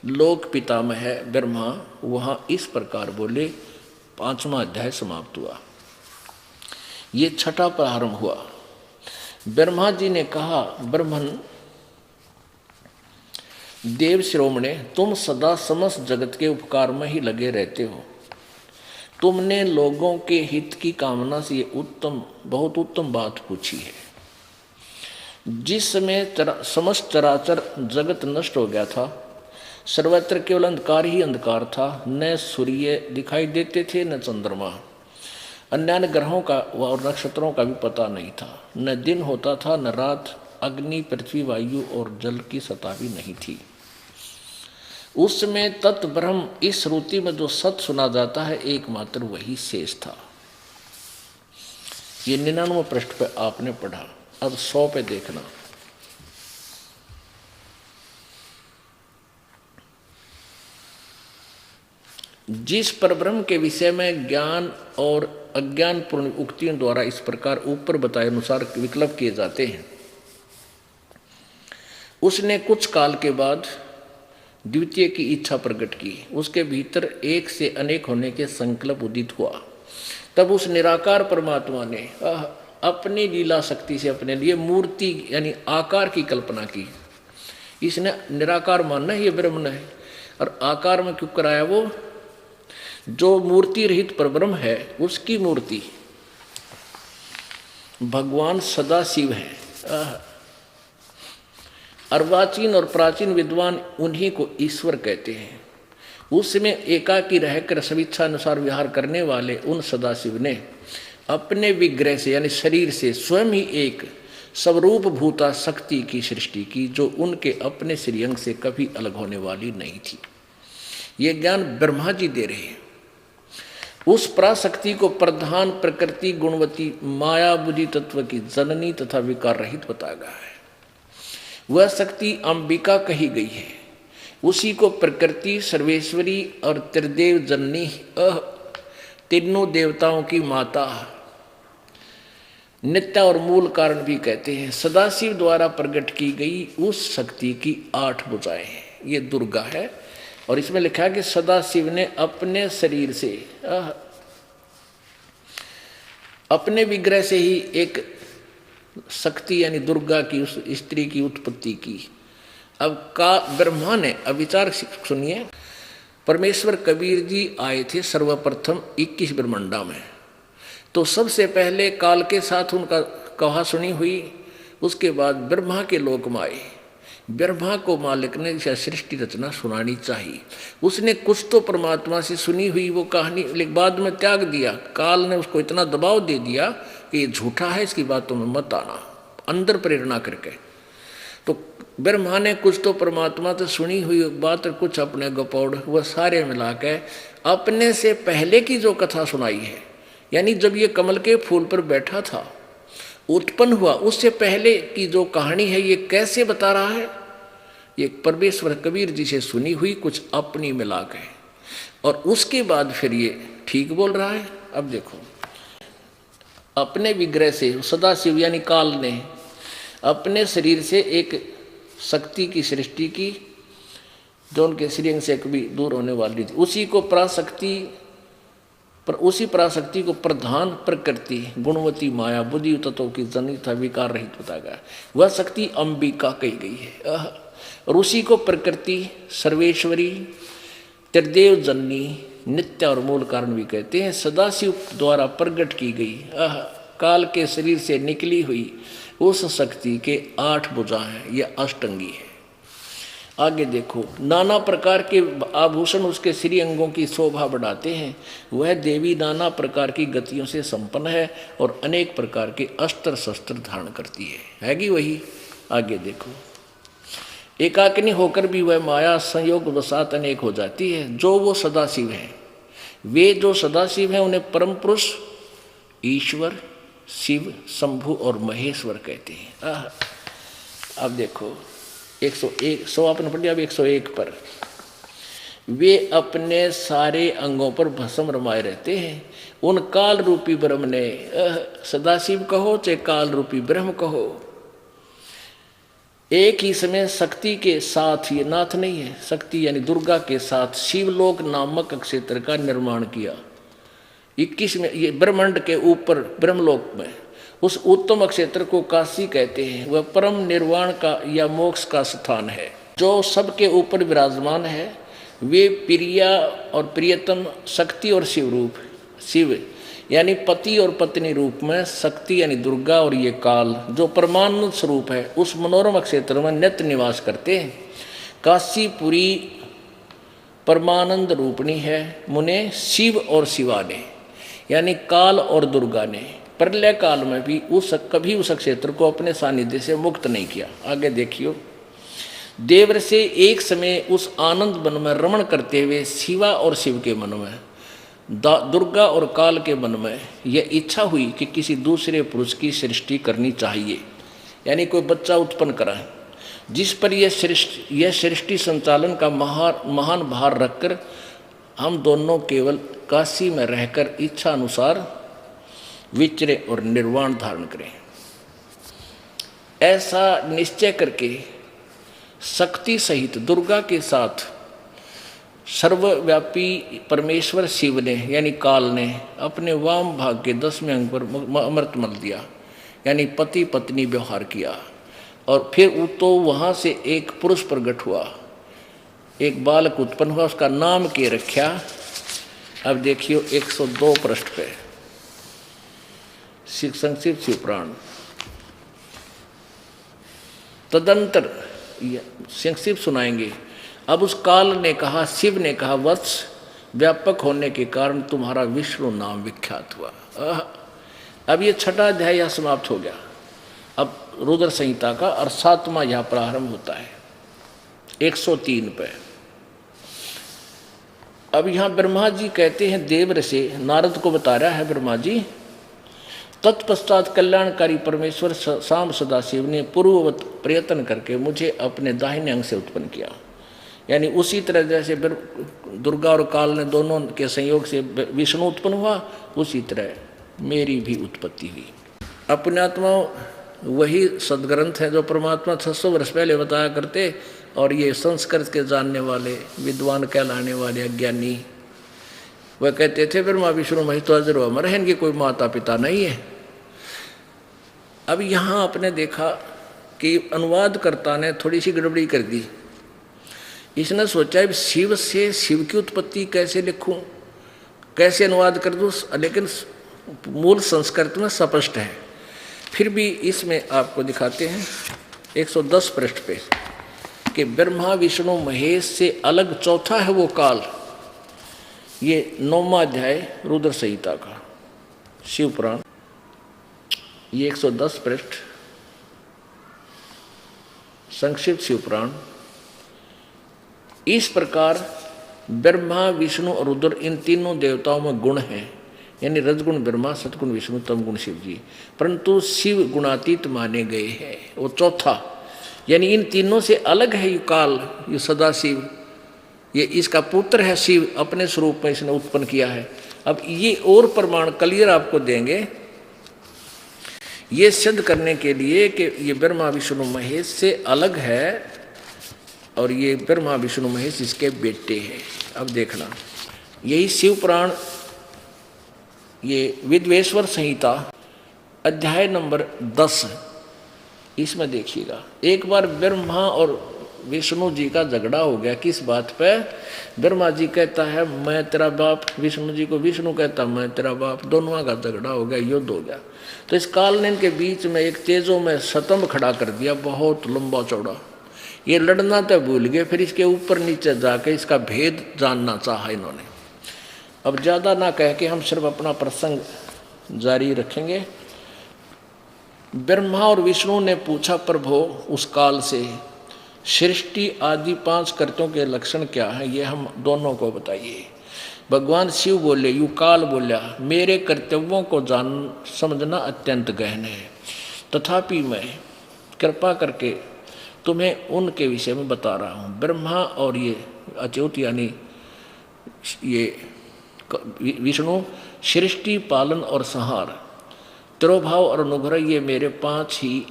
लोक पितामह ब्रह्मा वहाँ इस प्रकार बोले। 5वां अध्याय समाप्त हुआ। ये छठा प्रारंभ हुआ। ब्रह्मा जी ने कहा, ब्रह्मन देव शिरोमणे, तुम सदा समस्त जगत के उपकार में ही लगे रहते हो। तुमने लोगों के हित की कामना से ये बहुत उत्तम बात पूछी है। जिस समय समस्त चराचर जगत नष्ट हो गया था, सर्वत्र केवल अंधकार ही अंधकार था। न सूर्य दिखाई देते थे, न चंद्रमा, अन्य ग्रहों का और नक्षत्रों का भी पता नहीं था। न दिन होता था, न रात। अग्नि, पृथ्वी, वायु और जल की सत्ता भी नहीं थी। उस समय तत् ब्रह्म, इस श्रुति में जो सत्य सुना जाता है, एकमात्र वही शेष था। ये 99वें पृष्ठ पे आपने पढ़ा। अब 100 पे देखना। जिस परब्रह्म के विषय में ज्ञान और अज्ञान पूर्ण उक्तियों द्वारा इस प्रकार ऊपर बताए अनुसार विकल्प किए जाते हैं, उसने कुछ काल के बाद द्वितीय की इच्छा प्रकट की। उसके भीतर एक से अनेक होने के संकल्प उदित हुआ। तब उस निराकार परमात्मा ने अपनी लीला शक्ति से अपने लिए मूर्ति यानी आकार की कल्पना की। इसने निराकार मानना है, ये ब्रह्म है, और आकार में क्यों कराया? वो जो मूर्ति रहित परब्रह्म है उसकी मूर्ति भगवान सदा शिव है। अर्वाचीन और प्राचीन विद्वान उन्हीं को ईश्वर कहते हैं। उसमें एकाकी रहकर स्वेच्छा अनुसार विहार करने वाले उन सदाशिव ने अपने विग्रह से यानी शरीर से स्वयं ही एक स्वरूप भूता शक्ति की सृष्टि की, जो उनके अपने श्रीअंग से कभी अलग होने वाली नहीं थी। ये ज्ञान ब्रह्मा जी दे रहे हैं। उस पराशक्ति को प्रधान प्रकृति गुणवती माया बुद्धि तत्व की जननी तथा विकार रहित बताया गया है। वह शक्ति अंबिका कही गई है। उसी को प्रकृति, सर्वेश्वरी और त्रिदेव जननी, तीनों देवताओं की माता, नित्य और मूल कारण भी कहते हैं। सदाशिव द्वारा प्रकट की गई उस शक्ति की 8 भुजाएं हैं। ये दुर्गा है, और इसमें लिखा है कि सदाशिव ने अपने शरीर से अपने विग्रह से ही एक शक्ति यानी दुर्गा की उस स्त्री की उत्पत्ति की। अब का ब्रह्मा ने, अब विचार सुनिए, परमेश्वर कबीर जी आए थे सर्वप्रथम 21 ब्रह्मंडा में। तो सबसे पहले काल के साथ उनका कहा सुनी हुई। उसके बाद ब्रह्मा के लोक में आए। ब्रह्मा को मालिक ने सृष्टि रचना सुनानी चाहिए। उसने कुछ तो परमात्मा से सुनी हुई वो कहानी, लेकिन बाद में त्याग दिया। काल ने उसको इतना दबाव दे दिया कि ये झूठा है, इसकी बातों में मत आना, अंदर प्रेरणा करके। तो ब्रह्मा ने कुछ तो परमात्मा से सुनी हुई बात और कुछ अपने गपौड़, वह सारे मिला के अपने से पहले की जो कथा सुनाई है, यानी जब ये कमल के फूल पर बैठा था, उत्पन्न हुआ, उससे पहले की जो कहानी है, ये कैसे बता रहा है? ये परमेश्वर कबीर जी से सुनी हुई कुछ अपनी मिला के, और उसके बाद फिर ये ठीक बोल रहा है। अब देखो, अपने विग्रह से सदाशिव यानी काल ने अपने शरीर से एक शक्ति की सृष्टि की, जो उनके श्रीअंग से कभी दूर होने वाली थी। उसी को पराशक्ति, पर उसी पराशक्ति को प्रधान प्रकृति गुणवती माया बुद्धि तत्वों की जननी तथा विकार रहित बताया गया। वह शक्ति अंबिका कही गई है। और उसी को प्रकृति, सर्वेश्वरी, त्रिदेव जननी, नित्य और मूल कारण भी कहते हैं। सदाशिव द्वारा प्रकट की गई काल के शरीर से निकली हुई उस शक्ति के 8 भुजा हैं। यह अष्टंगी है। आगे देखो, नाना प्रकार के आभूषण उसके श्री अंगों की शोभा बढ़ाते हैं। वह देवी नाना प्रकार की गतियों से संपन्न है और अनेक प्रकार के अस्त्र शस्त्र धारण करती है। कि वही? आगे देखो, एकाकिनी होकर भी वह माया संयोग वसात अनेक हो जाती है। जो वो सदाशिव है, वे जो सदाशिव हैं उन्हें परम पुरुष, ईश्वर, शिव, शंभु और महेश्वर कहते हैं। अब देखो 100 आपने पढ़ लिया, अब 101 पर। वे अपने सारे अंगों पर भस्म रमाए रहते हैं। उन काल रूपी ब्रह्म ने, सदाशिव कहो चाहे काल रूपी ब्रह्म कहो, एक ही समय शक्ति के साथ, ये नाथ नहीं है, शक्ति यानी दुर्गा के साथ शिवलोक नामक क्षेत्र का निर्माण किया। 21 में ये ब्रह्मांड के ऊपर ब्रह्मलोक में उस उत्तम क्षेत्र को काशी कहते हैं। वह परम निर्वाण का या मोक्ष का स्थान है जो सबके ऊपर विराजमान है। वे प्रिया और प्रियतम शक्ति और शिव रूप, शिव यानी पति और पत्नी रूप में, शक्ति यानी दुर्गा और ये काल जो परमानंद स्वरूप है उस मनोरम क्षेत्र में नित्य निवास करते हैं। काशीपुरी परमानंद रूपणी है। मुने शिव और शिवा ने यानी काल और दुर्गा ने प्रलय काल में भी कभी उस क्षेत्र को अपने सानिध्य से मुक्त नहीं किया। आगे देखियो, देवर से एक समय उस आनंद वन में रमण करते हुए शिवा और शिव के मन में, दुर्गा और काल के मन में यह इच्छा हुई कि किसी दूसरे पुरुष की सृष्टि करनी चाहिए, यानी कोई बच्चा उत्पन्न करा, जिस पर यह सृष्टि संचालन का महान भार रखकर हम दोनों केवल काशी में रहकर इच्छा अनुसार विचरे और निर्वाण धारण करें। ऐसा निश्चय करके शक्ति सहित दुर्गा के साथ सर्वव्यापी परमेश्वर शिव ने यानी काल ने अपने वाम भाग के 10वें अंग पर अमृत मल दिया, यानी पति पत्नी व्यवहार किया। और फिर तो वहाँ से एक पुरुष प्रकट हुआ, एक बालक उत्पन्न हुआ, उसका नाम के रखा। अब देखियो 102 पृष्ठ पे संक्षिप्त शिवपुराण। तदंतर संक्षिप्त सुनाएंगे। अब उस काल ने कहा, शिव ने कहा, वत्स व्यापक होने के कारण तुम्हारा विष्णु नाम विख्यात हुआ। अब ये 6वां अध्याय यह समाप्त हो गया। अब रुद्र संहिता का 7वां यह प्रारंभ होता है 103 पे। अब यहाँ ब्रह्मा जी कहते हैं देवर से, नारद को बता रहा है ब्रह्मा जी, तत्पश्चात कल्याणकारी परमेश्वर शाम सदाशिव ने पूर्ववत प्रयत्न करके मुझे अपने दाहिने अंग से उत्पन्न किया, यानी उसी तरह जैसे दुर्गा और काल ने दोनों के संयोग से विष्णु उत्पन्न हुआ, उसी तरह मेरी भी उत्पत्ति हुई। अपने आत्मा वही सदग्रंथ है जो परमात्मा 600 वर्ष पहले बताया करते, और ये संस्कृत के जानने वाले विद्वान कहलाने वाले अज्ञानी वह कहते थे ब्रह्मा विष्णु महेश तो अजर अमर है, इनके कोई माता पिता नहीं है। अब यहाँ आपने देखा कि अनुवादकर्ता ने थोड़ी सी गड़बड़ी कर दी। इसने सोचा शिव से शिव की उत्पत्ति कैसे लिखूं, कैसे अनुवाद कर दूं, लेकिन मूल संस्कृत में स्पष्ट है। फिर भी इसमें आपको दिखाते हैं 110 पृष्ठ पे कि ब्रह्मा विष्णु महेश से अलग चौथा है वो काल। ये 9वां अध्याय रुद्र संहिता का शिवपुराण, ये 110 पृष्ठ संक्षिप्त शिवपुराण। इस प्रकार ब्रह्मा विष्णु और रुद्र इन तीनों देवताओं में गुण हैं, यानी रजगुण ब्रह्मा, सतगुण विष्णु, तमगुण शिव जी, परंतु शिव गुणातीत माने गए हैं। वो चौथा यानी इन तीनों से अलग है ये काल, ये सदाशिव, ये इसका पुत्र है शिव, अपने स्वरूप में इसने उत्पन्न किया है। अब ये और प्रमाण क्लियर आपको देंगे ये सिद्ध करने के लिए कि ये ब्रह्मा विष्णु महेश से अलग है और ये ब्रह्मा विष्णु महेश इसके बेटे हैं। अब देखना, यही शिव पुराण, ये विद्वेश्वर संहिता अध्याय नंबर 10, इसमें देखिएगा। एक बार ब्रह्मा और विष्णु जी का झगड़ा हो गया। किस बात पे? ब्रह्मा जी कहता है मैं तेरा बाप, विष्णु जी को विष्णु कहता मैं तेरा बाप, दोनों का झगड़ा हो गया, युद्ध हो गया। तो इस काल ने इनके बीच में एक तेजों में स्तंभ खड़ा कर दिया, बहुत लंबा चौड़ा। ये लड़ना तो भूल गए, फिर इसके ऊपर नीचे जाके इसका भेद जानना चाहा इन्होंने। अब ज़्यादा ना कह के हम सिर्फ अपना प्रसंग जारी रखेंगे। ब्रह्मा और विष्णु ने पूछा प्रभु उस काल से, सृष्टि आदि 5 कर्तों के लक्षण क्या है, ये हम दोनों को बताइए। भगवान शिव बोले, यू काल बोला, मेरे कर्तव्यों को जान समझना अत्यंत गहन है, तथापि मैं कृपा करके तुम्हें उनके विषय में बता रहा हूँ। ब्रह्मा और ये अच्युत यानी ये विष्णु, सृष्टि, पालन और संहार, तिरोभाव और अनुग्रह, ये मेरे 5 ही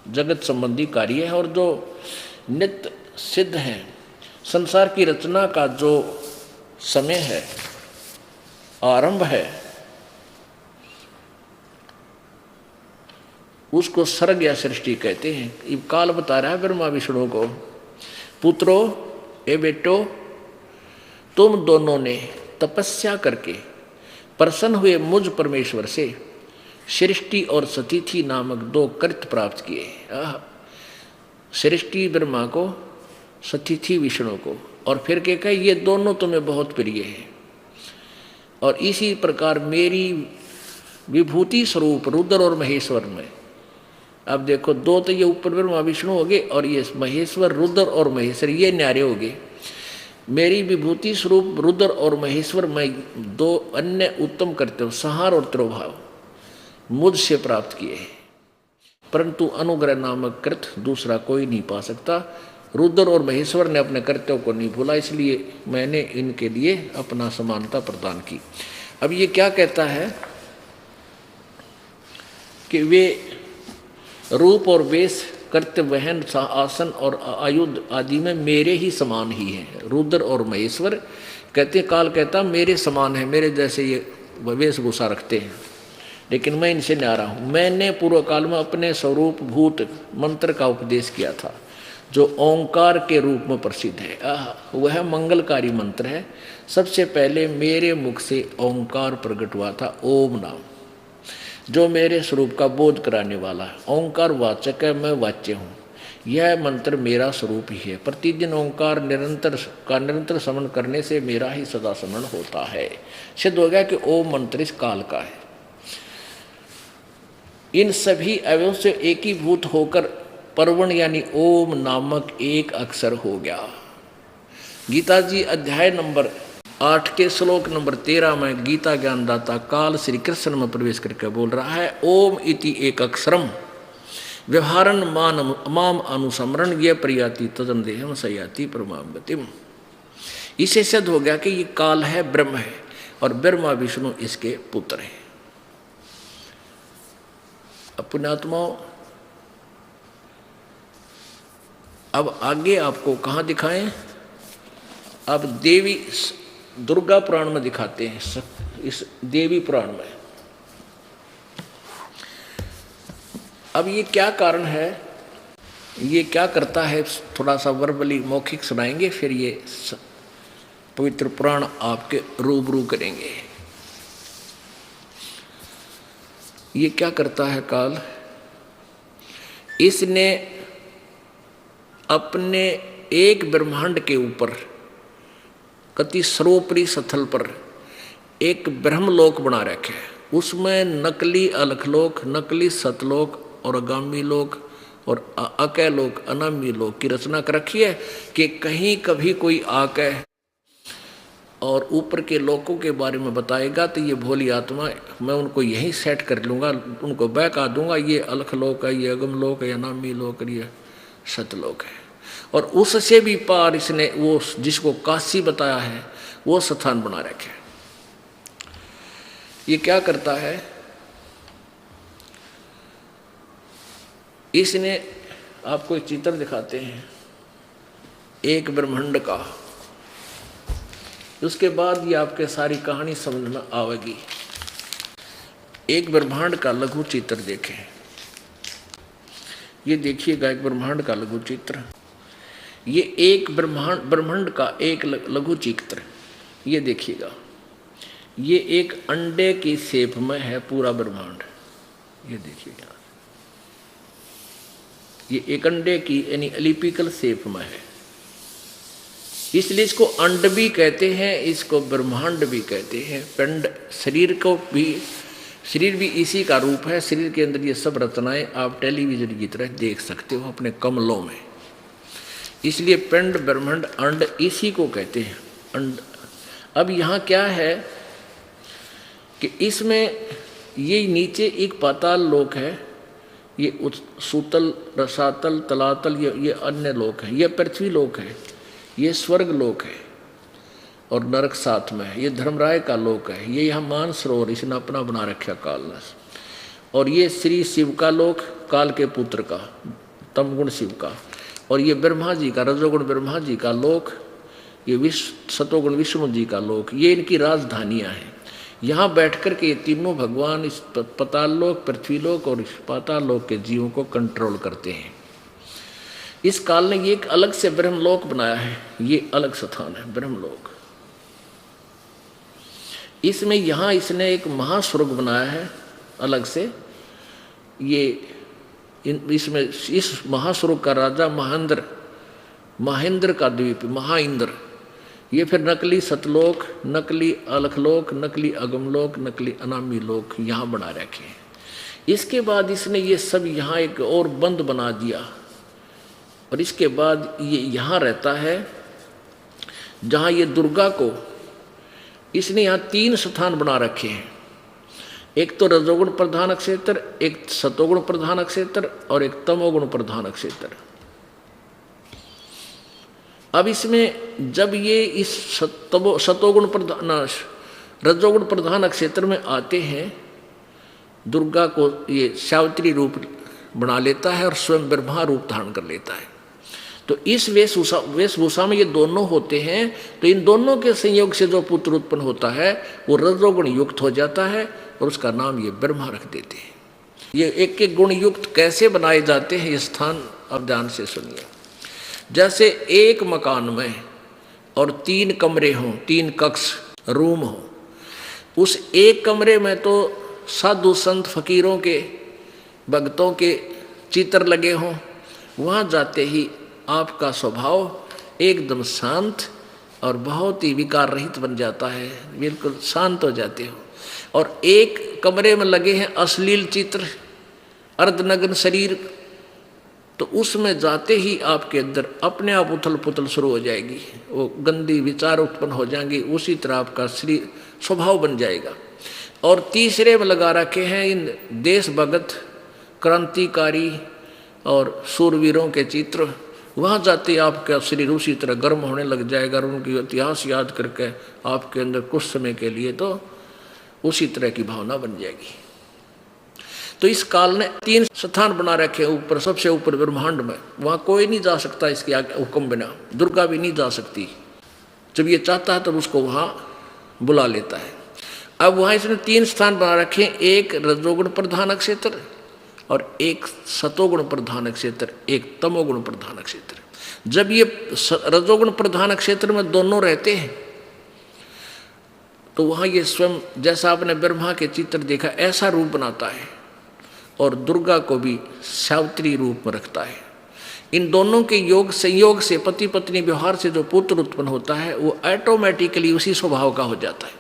जगत संबंधी कार्य है और जो नित्य सिद्ध हैं। संसार की रचना का जो समय है, आरंभ है, उसको सर्ग या सृष्टि कहते हैं। ये काल बता रहा है ब्रह्मा विष्णु को, पुत्रो ए बेटो, तुम दोनों ने तपस्या करके प्रसन्न हुए मुझ परमेश्वर से सृष्टि और सतिथि नामक 2 कृत्य प्राप्त किए। सृष्टि ब्रह्मा को, सतिथि विष्णु को, और फिर क्या कहे, ये दोनों तुम्हें बहुत प्रिय हैं। और इसी प्रकार मेरी विभूति स्वरूप रुद्र और महेश्वर में, अब देखो 2 तो ये ऊपर ब्रह्मा विष्णु हो गए और ये महेश्वर, रुद्र और महेश्वर ये न्यारे हो गए। मेरी विभूति स्वरूप रुद्र और महेश्वर में 2 अन्य उत्तम करते हो, संहार और तिरोभाव, मुझसे प्राप्त किए हैं, परंतु अनुग्रह नामक कृत दूसरा कोई नहीं पा सकता। रुद्र और महेश्वर ने अपने कर्तव्यों को नहीं भूला, इसलिए मैंने इनके लिए अपना समानता प्रदान की। अब ये क्या कहता है कि वे रूप और वेश, कर्तव्य, वहन, आसन और आयुध आदि में मेरे ही समान ही हैं। रुद्र और महेश्वर कहते, काल कहता मेरे समान है, मेरे जैसे ये वेशभूषा रखते हैं, लेकिन मैं इनसे न्यारा हूँ। मैंने पूर्व काल में अपने स्वरूप भूत मंत्र का उपदेश किया था, जो ओंकार के रूप में प्रसिद्ध है। वह मंगलकारी मंत्र है। सबसे पहले मेरे मुख से ओंकार प्रकट हुआ था, ओम नाम, जो मेरे स्वरूप का बोध कराने वाला है। ओंकार वाचक है, मैं वाच्य हूँ। यह मंत्र मेरा स्वरूप ही है। प्रतिदिन ओंकार निरंतर स्मरण करने से मेरा ही सदा स्मरण होता है। सिद्ध हो गया कि ओम मंत्र इस काल का है। इन सभी अवयवों से एकीभूत होकर परवण यानी ओम नामक एक अक्षर हो गया। गीता जी अध्याय नंबर 8 के श्लोक नंबर 13 में गीता ज्ञानदाता काल श्री कृष्ण में प्रवेश करके बोल रहा है, ओम इति एक अक्षरम व्यवहारन माम अनुसमरण ये प्रयाति तदम देहम सयाति परमाम गतिम। इसे सिद्ध हो गया कि ये काल है, ब्रह्म है, और ब्रह्मा विष्णु इसके पुत्र हैं। पुण्यात्माओं, अब आगे आपको कहाँ दिखाएं? अब देवी दुर्गा पुराण में दिखाते हैं। इस देवी पुराण में अब ये क्या कारण है, ये क्या करता है, थोड़ा सा वर्बली मौखिक सुनाएंगे, फिर ये पवित्र पुराण आपके रूबरू करेंगे। ये क्या करता है काल? इसने अपने एक ब्रह्मांड के ऊपर कति सर्वोपरि स्थल पर एक ब्रह्मलोक बना रखे है। उसमें नकली अलखलोक, नकली सतलोक और अगामी लोक और अकय लोक, अनामी लोक की रचना कर रखी है कि कहीं कभी कोई आके और ऊपर के लोकों के बारे में बताएगा तो ये भोली आत्मा, मैं उनको यहीं सेट कर लूँगा, उनको बहका दूंगा, ये अलख लोक है, ये अगम लोक है, ये अनामी लोक है, ये सतलोक है। और उससे भी पार इसने वो जिसको काशी बताया है वो स्थान बना रखे। ये क्या करता है, इसने आपको एक चित्र दिखाते हैं एक ब्रह्मांड का, उसके बाद ये आपके सारी कहानी समझ में आवेगी। एक ब्रह्मांड का लघु चित्र देखें, ये देखिएगा एक ब्रह्मांड का लघु चित्र। ये एक ब्रह्मांड का एक लघु चित्र, ये देखिएगा। ये एक अंडे की शेप में है पूरा ब्रह्मांड, ये देखिएगा। ये एक अंडे की यानी एलिपिकल शेप में है, इसलिए इसको अंड भी कहते हैं, इसको ब्रह्मांड भी कहते हैं। पिंड शरीर को भी, शरीर भी इसी का रूप है। शरीर के अंदर ये सब रचनाएं आप टेलीविजन की तरह देख सकते हो अपने कमलों में। इसलिए पिंड ब्रह्मांड अंड इसी को कहते हैं अंड। अब यहाँ क्या है कि इसमें ये नीचे एक पाताल लोक है, ये सूतल रसातल तलातल ये अन्य लोक है, ये पृथ्वी लोक है, ये स्वर्ग लोक है और नरक साथ में है, ये धर्मराय का लोक है, ये यहाँ मानसरोवर इसने अपना बना रखा कालनस, और ये श्री शिव का लोक काल के पुत्र का तमगुण शिव का, और ये ब्रह्मा जी का रजोगुण ब्रह्मा जी का लोक, ये सतोगुण विष्णु जी का लोक, ये इनकी राजधानियाँ हैं। यहाँ बैठकर के ये तीनों भगवान इस पाताल लोक पृथ्वी लोक और इस पाताल लोक के जीवों को कंट्रोल करते हैं। इस काल ने ये एक अलग से ब्रह्मलोक बनाया है, ये अलग स्थान है ब्रह्मलोक। इसमें यहाँ इसने एक महास्वर्ग बनाया है अलग से, ये इसमें इस महास्वर्ग का राजा महेंद्र का द्वीप महाइंद्र, ये फिर नकली सतलोक, नकली अलखलोक, नकली अगमलोक, नकली अनामी लोक यहाँ बना रखे हैं। इसके बाद इसने ये सब यहाँ एक और बंद बना दिया, और इसके बाद ये यहाँ रहता है जहाँ ये दुर्गा को इसने यहाँ 3 स्थान बना रखे हैं, एक तो रजोगुण प्रधान क्षेत्र, एक सतोगुण प्रधान क्षेत्र और एक तमोगुण प्रधान क्षेत्र। अब इसमें जब ये इस सतोगुण प्रधान रजोगुण प्रधान क्षेत्र में आते हैं, दुर्गा को ये सावित्री रूप बना लेता है और स्वयं ब्रह्मा रूप धारण कर लेता है। तो इस वेशभूषा में ये दोनों होते हैं, तो इन दोनों के संयोग से जो पुत्र उत्पन्न होता है वो रजोगुण युक्त हो जाता है और उसका नाम ये ब्रह्मा रख देते हैं। ये एक एक गुण युक्त कैसे बनाए जाते हैं, ये स्थान अब ध्यान से सुनिए। जैसे एक मकान में और 3 कमरे हों, 3 कक्ष रूम हो, उस एक कमरे में तो साधु संत फकीरों के भक्तों के चित्र लगे हों, वहाँ जाते ही आपका स्वभाव एकदम शांत और बहुत ही विकार रहित बन जाता है, बिल्कुल शांत हो जाते हो। और एक कमरे में लगे हैं अश्लील चित्र, अर्धनग्न शरीर, तो उसमें जाते ही आपके अंदर अपने आप उथल पुथल शुरू हो जाएगी, वो गंदी विचार उत्पन्न हो जाएंगे, उसी तरह आपका शरीर स्वभाव बन जाएगा। और तीसरे में लगा रखे हैं इन देश भगत क्रांतिकारी और सूरवीरों के चित्र, वहाँ जाते आपका शरीर उसी तरह गर्म होने लग जाएगा, और उनकी इतिहास याद करके आपके अंदर कुछ समय के लिए तो उसी तरह की भावना बन जाएगी। तो इस काल ने 3 स्थान बना रखे ऊपर, सबसे ऊपर ब्रह्मांड में, वहाँ कोई नहीं जा सकता इसके आगे हुक्म बिना, दुर्गा भी नहीं जा सकती, जब ये चाहता है तब उसको वहाँ बुला लेता है। अब वहाँ इसने 3 स्थान बना रखे, एक रजोगुण प्रधान क्षेत्र और एक सतोगुण प्रधान क्षेत्र, एक तमोगुण प्रधान क्षेत्र। जब ये रजोगुण प्रधान क्षेत्र में दोनों रहते हैं तो वहाँ ये स्वयं जैसा आपने ब्रह्मा के चित्र देखा ऐसा रूप बनाता है, और दुर्गा को भी सावित्री रूप में रखता है। इन दोनों के योग संयोग से पति पत्नी व्यवहार से जो पुत्र उत्पन्न होता है वो ऑटोमेटिकली उसी स्वभाव का हो जाता है,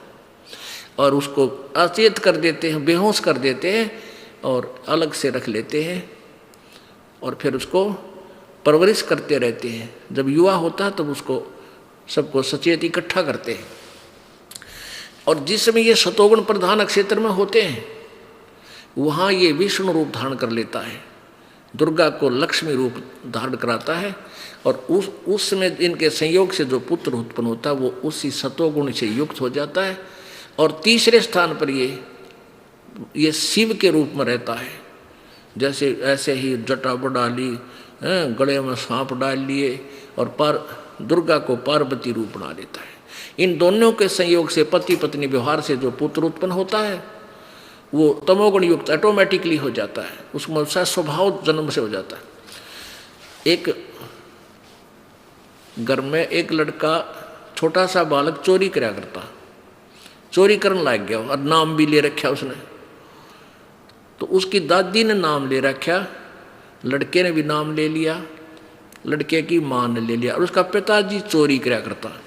और उसको अचेत कर देते हैं, बेहोश कर देते हैं और अलग से रख लेते हैं, और फिर उसको परवरिश करते रहते हैं। जब युवा होता है तब उसको सबको सचेत इकट्ठा करते हैं। और जिस समय ये सतोगुण प्रधान क्षेत्र में होते हैं वहाँ ये विष्णु रूप धारण कर लेता है, दुर्गा को लक्ष्मी रूप धारण कराता है, और उस समय इनके संयोग से जो पुत्र उत्पन्न होता है वो उसी सतोगुण से युक्त हो जाता है। और तीसरे स्थान पर ये शिव के रूप में रहता है, जैसे ऐसे ही जटा बढ़ा ली, गले में सांप डाल लिए, और दुर्गा को पार्वती रूप बना लेता है। इन दोनों के संयोग से पति पत्नी व्यवहार से जो पुत्र उत्पन्न होता है वो तमोगुण युक्त ऑटोमेटिकली हो जाता है, उसमें उसका स्वभाव जन्म से हो जाता है। एक घर में एक लड़का छोटा सा बालक चोरी करा करता, चोरी करने लग गया और नाम भी ले रखा उसने, तो उसकी दादी ने नाम ले रखा, लड़के ने भी नाम ले लिया, लड़के की माँ ने ले लिया, और उसका पिताजी चोरी करा करता।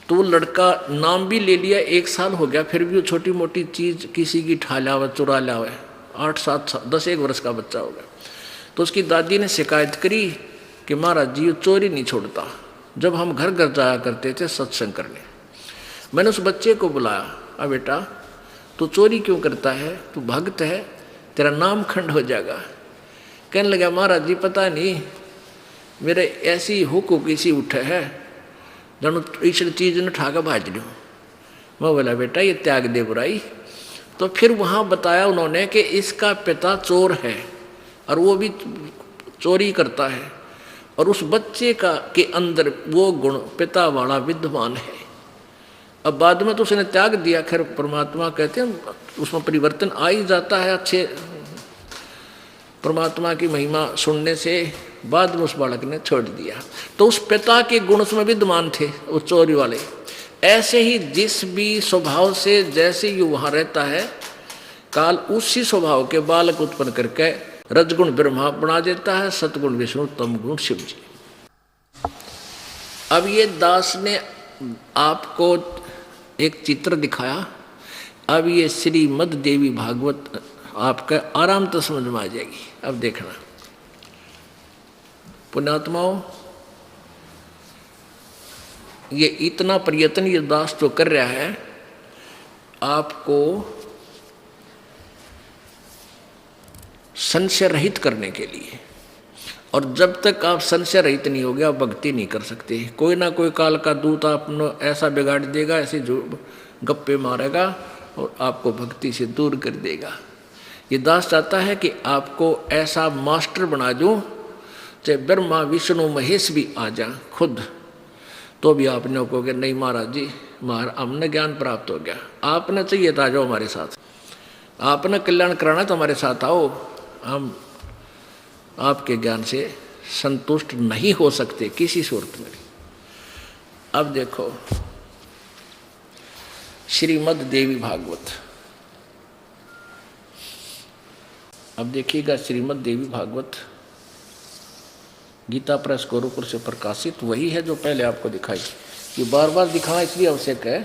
तो वो लड़का नाम भी ले लिया, 1 साल हो गया, फिर भी वो छोटी मोटी चीज़ किसी की ठा लावा चुरा लावा, 8-7 10 1 वर्ष का बच्चा हो गया। तो उसकी दादी ने शिकायत करी कि महाराज जी ये चोरी नहीं छोड़ता। जब हम घर घर जाया करते थे सत्संग करने, मैंने उस बच्चे को बुलाया, अब बेटा तू चोरी क्यों करता है, तू भक्त है, तेरा नाम खंड हो जाएगा। कहने लगा महाराज जी पता नहीं मेरे ऐसी हुक किसी उठे है जानू इस चीज़ ने ठाका भाज लूँ। मैं बोला बेटा ये त्याग दे बुराई। तो फिर वहाँ बताया उन्होंने कि इसका पिता चोर है और वो भी चोरी करता है, और उस बच्चे का के अंदर वो गुण पिता वाला विद्यमान है। अब बाद में तो उसने त्याग दिया, खैर परमात्मा कहते हैं उसमें परिवर्तन आ ही जाता है। अच्छे परमात्मा की महिमा सुनने से बाद में उस बालक ने छोड़ दिया। तो उस पिता के गुण उसमें विद्यमान थे वो चोरी वाले। ऐसे ही जिस भी स्वभाव से जैसे ही वहाँ रहता है, काल उसी स्वभाव के बालक उत्पन्न करके रजगुण ब्रह्मा बना देता है, सतगुण विष्णु, तमगुण शिव जी। अब ये दास ने आपको एक चित्र दिखाया। अब ये श्रीमद् देवी भागवत आपका आराम तो समझ में आ जाएगी। अब देखना पुण्यात्माओं, ये इतना प्रयत्न ये दास तो कर रहा है आपको संशय रहित करने के लिए, और जब तक आप संशय रहित नहीं होगे आप भक्ति नहीं कर सकते। कोई ना कोई काल का दूत आपने ऐसा बिगाड़ देगा, ऐसे जो गप्पे मारेगा और आपको भक्ति से दूर कर देगा। ये दास चाहता है कि आपको ऐसा मास्टर बना दूं, चाहे ब्रह्मा विष्णु महेश भी आ जा खुद, तो भी आपने कहोगे नहीं महाराज जी हमने ज्ञान प्राप्त हो गया, आपने चाहिए था जाओ हमारे साथ, आपने कल्याण कराना तो हमारे साथ आओ। हम आपके ज्ञान से संतुष्ट नहीं हो सकते किसी सूरत में। अब देखो श्रीमद् देवी भागवत, अब देखिएगा श्रीमद् देवी भागवत गीता प्रेस गोरखपुर से प्रकाशित वही है जो पहले आपको दिखाई। ये बार बार दिखाना इसलिए आवश्यक है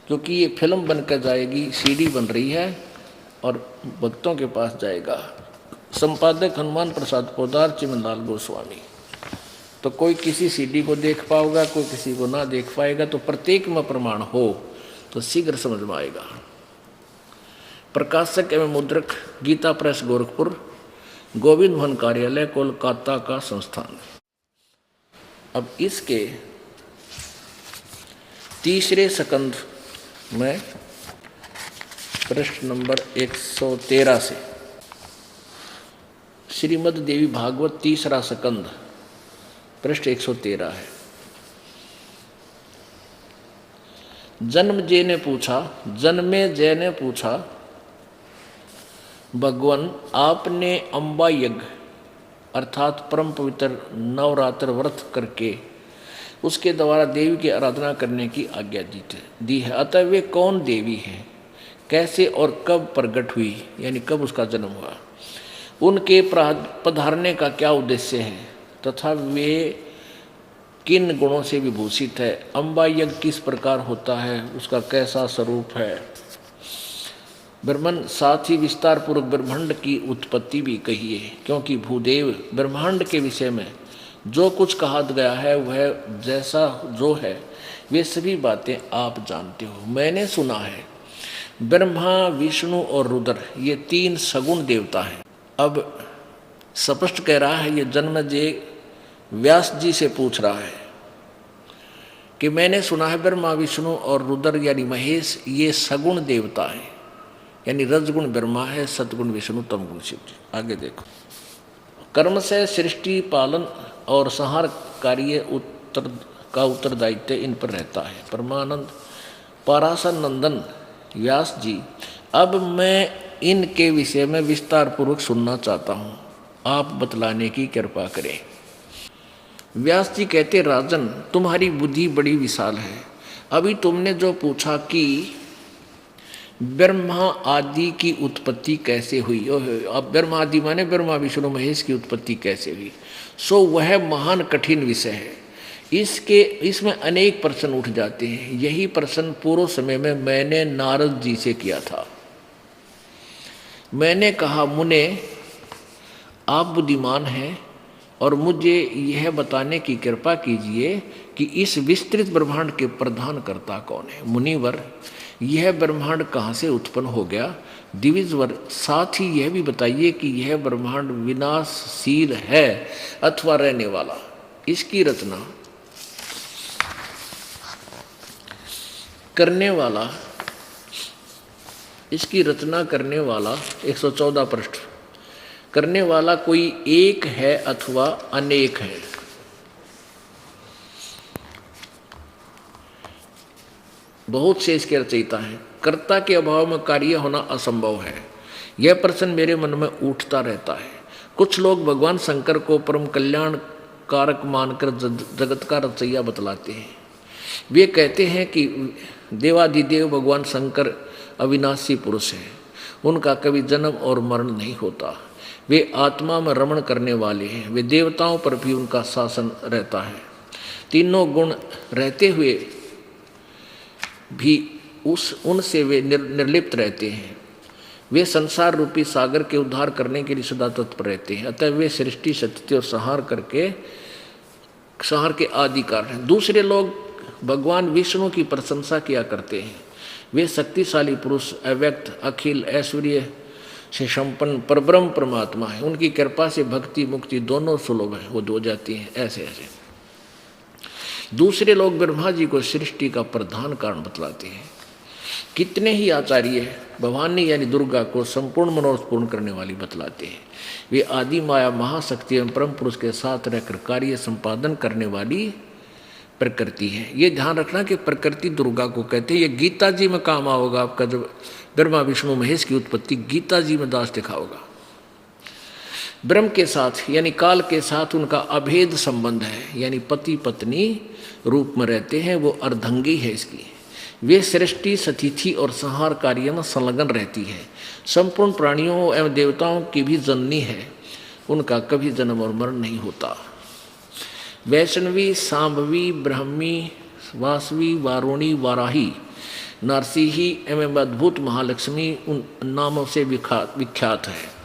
क्योंकि ये फिल्म बनकर जाएगी, सीडी बन रही है और भक्तों के पास जाएगा। संपादक हनुमान प्रसाद पोदार, चिमनलाल गोस्वामी। तो कोई किसी सीडी को देख पाएगा, कोई किसी को ना देख पाएगा, तो प्रत्येक में प्रमाण हो तो शीघ्र समझ में आएगा। प्रकाशक एवं मुद्रक गीता प्रेस गोरखपुर, गोविंद भवन कार्यालय कोलकाता का संस्थान। अब इसके तीसरे सकंद में पृष्ठ नंबर 113 से श्रीमद् देवी भागवत तीसरा सकंद पृष्ठ 113 है। जन्मे जय ने पूछा भगवान आपने अम्बा यज्ञ अर्थात परम पवित्र नवरात्र व्रत करके उसके द्वारा देवी की आराधना करने की आज्ञा दी है, अतः वे कौन देवी हैं, कैसे और कब प्रकट हुई, यानी कब उसका जन्म हुआ, उनके पधारने का क्या उद्देश्य है तथा वे किन गुणों से विभूषित है, अम्बा यज्ञ किस प्रकार होता है, उसका कैसा स्वरूप है। ब्रह्मांड साथ ही विस्तार पूर्वक ब्रह्मांड की उत्पत्ति भी कही है, क्योंकि भूदेव ब्रह्मांड के विषय में जो कुछ कहा गया है वह जैसा जो है वे सभी बातें आप जानते हो। मैंने सुना है ब्रह्मा विष्णु और रुद्र ये तीन सगुण देवता हैं। अब स्पष्ट कह रहा है, ये जन्मेजय व्यास जी से पूछ रहा है कि मैंने सुना है ब्रह्मा विष्णु और रुद्र यानी महेश ये सगुण देवता हैं, यानी रजगुण ब्रह्मा है, सतगुण विष्णु, तमगुण शिव जी। आगे देखो, कर्म से सृष्टि पालन और संहार कार्य उत्तरदायित्व इन पर रहता है। परमानंद पराशर नंदन व्यास जी, अब मैं इनके विषय में विस्तार पूर्वक सुनना चाहता हूँ, आप बतलाने की कृपा करें। व्यास जी कहते, राजन तुम्हारी बुद्धि बड़ी विशाल है। अभी तुमने जो पूछा कि ब्रह्मा आदि की उत्पत्ति कैसे हुई, अब ब्रह्मा आदि माने ब्रह्मा विष्णु महेश की उत्पत्ति कैसे हुई, सो वह महान कठिन विषय है। इसमें अनेक प्रश्न उठ जाते हैं। यही प्रश्न पूर्व समय में मैंने नारद जी से किया था। मैंने कहा, मुने आप बुद्धिमान हैं, और मुझे यह बताने की कृपा कीजिए कि इस विस्तृत ब्रह्मांड के प्रधान कर्ता कौन है। मुनिवर, यह ब्रह्मांड कहाँ से उत्पन्न हो गया। दिविजवर, साथ ही यह भी बताइए कि यह ब्रह्मांड विनाशशील है अथवा रहने वाला। इसकी रचना करने वाला, इसकी रचना करने वाला 114 पृष्ठ, करने वाला कोई एक है अथवा अनेक है। बहुत से इसके रचयिता हैं। कर्ता के अभाव में कार्य होना असंभव है, यह प्रश्न मेरे मन में उठता रहता है। कुछ लोग भगवान शंकर को परम कल्याण कारक मानकर जगत का रचैया बतलाते हैं। वे कहते हैं कि देवाधिदेव भगवान शंकर अविनाशी पुरुष हैं, उनका कभी जन्म और मरण नहीं होता। वे आत्मा में रमण करने वाले हैं, वे देवताओं पर भी उनका शासन रहता है। तीनों गुण रहते हुए भी उनसे वे निर्लिप्त रहते हैं। वे संसार रूपी सागर के उद्धार करने के लिए सदा तत्पर रहते हैं। अतः वे सृष्टि सत्य और संहार के आदि कारण हैं। दूसरे लोग भगवान विष्णु की प्रशंसा किया करते हैं। वे शक्तिशाली पुरुष, अव्यक्त, अखिल ऐश्वर्य से संपन्न परब्रह्म परमात्मा है। उनकी कृपा से भक्ति मुक्ति दोनों सुलभ है, वो हो जाती हैं। ऐसे दूसरे लोग ब्रह्मा जी को सृष्टि का प्रधान कारण बतलाते हैं। कितने ही आचार्य भवानी यानी दुर्गा को संपूर्ण मनोरथ पूर्ण करने वाली बतलाते हैं। वे आदि माया महाशक्ति एवं परम पुरुष के साथ रहकर कार्य संपादन करने वाली प्रकृति है। ये ध्यान रखना कि प्रकृति दुर्गा को कहते हैं। ये गीता जी में काम आओगा आपका, जब ब्रह्मा विष्णु महेश की उत्पत्ति गीता जी में दास लिखा होगा। ब्रह्म के साथ यानी काल के साथ उनका अभेद संबंध है, यानी पति पत्नी रूप में रहते हैं। वो अर्धंगी है इसकी। वे सृष्टि सतिथि और संहार कार्य में संलग्न रहती है। संपूर्ण प्राणियों एवं देवताओं की भी जननी है, उनका कभी जन्म और मरण नहीं होता। वैष्णवी, सांभवी, ब्रह्मी, वासवी, वारुणी, वाराही, नरसिंही एवं अद्भुत महालक्ष्मी उन नामों से विख्यात है।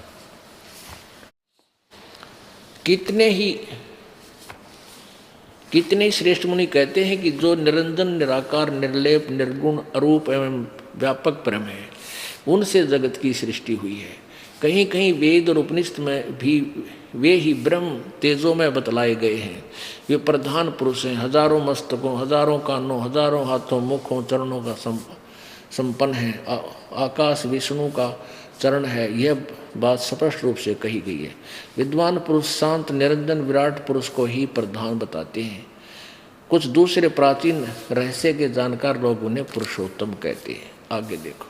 कितने श्रेष्ठ मुनि कहते हैं कि जो निरंजन, निराकार, निर्लेप, निर्गुण, अरूप एवं व्यापक ब्रह्म है, उनसे जगत की सृष्टि हुई है। कहीं कहीं वेद और उपनिषद में भी वे ही ब्रह्म तेजों में बतलाए गए हैं। वे प्रधान पुरुष हैं, हजारों मस्तकों, हजारों कानों, हजारों हाथों, मुखों, चरणों का संपन्न है। आकाश विष्णु का चरण है, यह बात स्पष्ट रूप से कही गई है। विद्वान पुरुष शांत निरंजन विराट पुरुष को ही प्रधान बताते हैं। कुछ दूसरे प्राचीन रहस्य के जानकार लोग उन्हें पुरुषोत्तम कहते हैं। आगे देखो,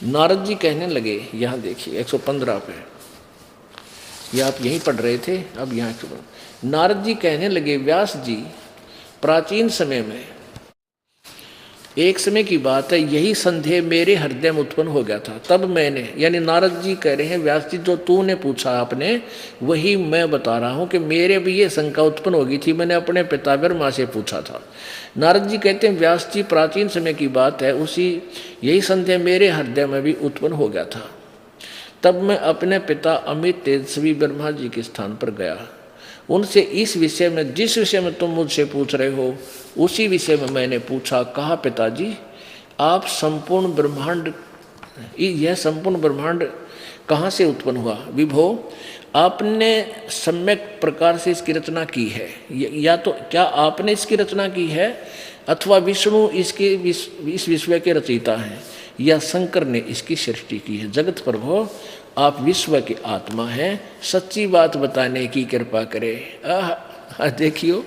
नारद जी कहने लगे, यहाँ देखिए 115 पे, ये आप यहीं पढ़ रहे थे, अब यहाँ नारद जी कहने लगे, व्यास जी, प्राचीन समय में एक समय की बात है, यही संदेह मेरे हृदय में उत्पन्न हो गया था। तब मैंने, यानी नारद जी कह रहे हैं, व्यास जी जो तूने पूछा आपने वही मैं बता रहा हूँ कि मेरे भी ये शंका उत्पन्न हो गई थी, मैंने अपने पिता ब्रह्मा से पूछा था। नारद जी कहते हैं, व्यास जी प्राचीन समय की बात है, उसी यही संदेह मेरे हृदय में भी उत्पन्न हो गया था। तब मैं अपने पिता अमित तेजस्वी ब्रह्मा जी के स्थान पर गया। उनसे इस विषय में, जिस विषय में तुम मुझसे पूछ रहे हो, उसी विषय में मैंने पूछा। कहा, पिताजी आप संपूर्ण ब्रह्मांड, यह संपूर्ण ब्रह्मांड कहाँ से उत्पन्न हुआ? विभो, आपने सम्यक प्रकार से इसकी रचना की है, या तो क्या आपने इसकी रचना की है अथवा विष्णु इसके इस विश्व के रचयिता हैं, या शंकर ने इसकी सृष्टि की है। जगत प्रभु, आप विश्व के आत्मा हैं, सच्ची बात बताने की कृपा करें। देखियो,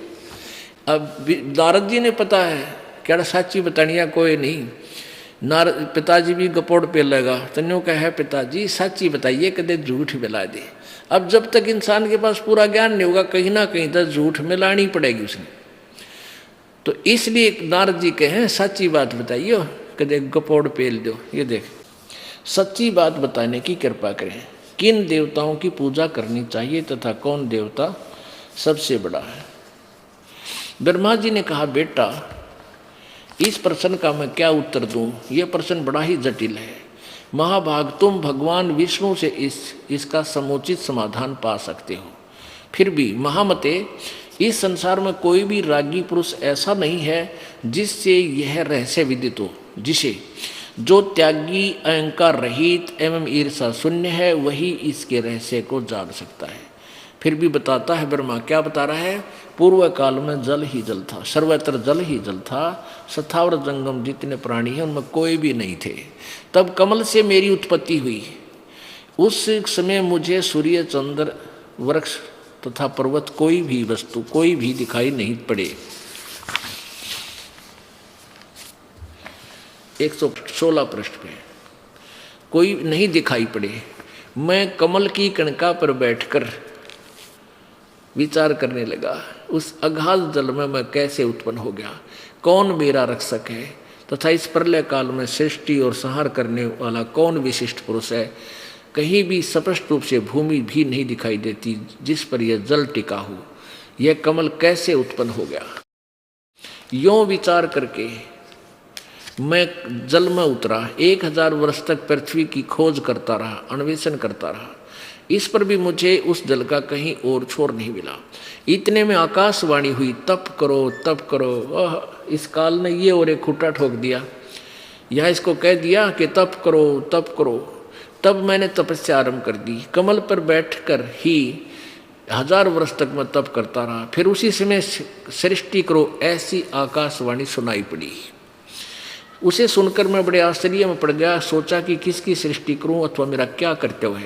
अब नारद जी ने पता है क्या सच्ची बतानिया कोई नहीं। पिताजी भी गपोड़ पे लगा, तन्यों का है, पिताजी सच्ची बताइए, कदे झूठ मिला दे। अब जब तक इंसान के पास पूरा ज्ञान नहीं होगा, कहीं ना कहीं तो झूठ मिलानी पड़ेगी उसने। तो इसलिए नारद जी कहें, सच्ची बात बताइए, कदे गपोड़ पेल दो। ये देख, सच्ची बात बताने की कृपा करें। किन देवताओं की पूजा करनी चाहिए तथा कौन देवता सबसे बड़ा है? ब्रह्मा जी ने कहा, बेटा इस प्रश्न का मैं क्या उत्तर दूं? यह प्रश्न बड़ा ही जटिल है। महाभाग तुम भगवान विष्णु से इसका समुचित समाधान पा सकते हो। फिर भी महामते, इस संसार में कोई भी रागी पुरुष ऐसा नहीं है जिससे यह रहस्य विदित हो। जिसे जो त्यागी, अहंकार रहित एवं ईर्षा शून्य है, वही इसके रहस्य को जान सकता है। फिर भी बताता है ब्रह्मा, क्या बता रहा है? पूर्व काल में जल ही जल था, सर्वत्र जल ही जल था। सथावर जंगम जितने प्राणी हैं उनमें कोई भी नहीं थे। तब कमल से मेरी उत्पत्ति हुई। उस समय मुझे सूर्य, चंद्र, वृक्ष तथा पर्वत, कोई भी वस्तु, कोई भी दिखाई नहीं पड़े। 116 पृष्ठ पे, कोई नहीं दिखाई पड़े। मैं कमल की कणका पर बैठकर विचार करने लगा, उस अगाध जल में मैं कैसे उत्पन्न हो गया, कौन मेरा रक्षक है, तथा इस प्रलय काल में सृष्टि और संहार करने वाला कौन विशिष्ट पुरुष है। कहीं भी स्पष्ट रूप से भूमि भी नहीं दिखाई देती जिस पर यह जल टिका हो। यह कमल कैसे उत्पन्न हो गया? यों विचार करके मैं जल में उतरा। 1000 वर्ष तक पृथ्वी की खोज करता रहा, अन्वेषण करता रहा। इस पर भी मुझे उस जल का कहीं और छोर नहीं मिला। इतने में आकाशवाणी हुई, तप करो तप करो। इस काल ने ये और एक खुट्टा ठोक दिया, यह इसको कह दिया कि तप करो तप करो। तब मैंने तपस्या आरंभ कर दी। कमल पर बैठकर ही 1000 वर्ष तक मैं तप करता रहा। फिर उसी समय सृष्टि करो, ऐसी आकाशवाणी सुनाई पड़ी। उसे सुनकर मैं बड़े आश्चर्य में पड़ गया। सोचा कि किसकी सृष्टि करूं अथवा मेरा क्या कर्तव्य है।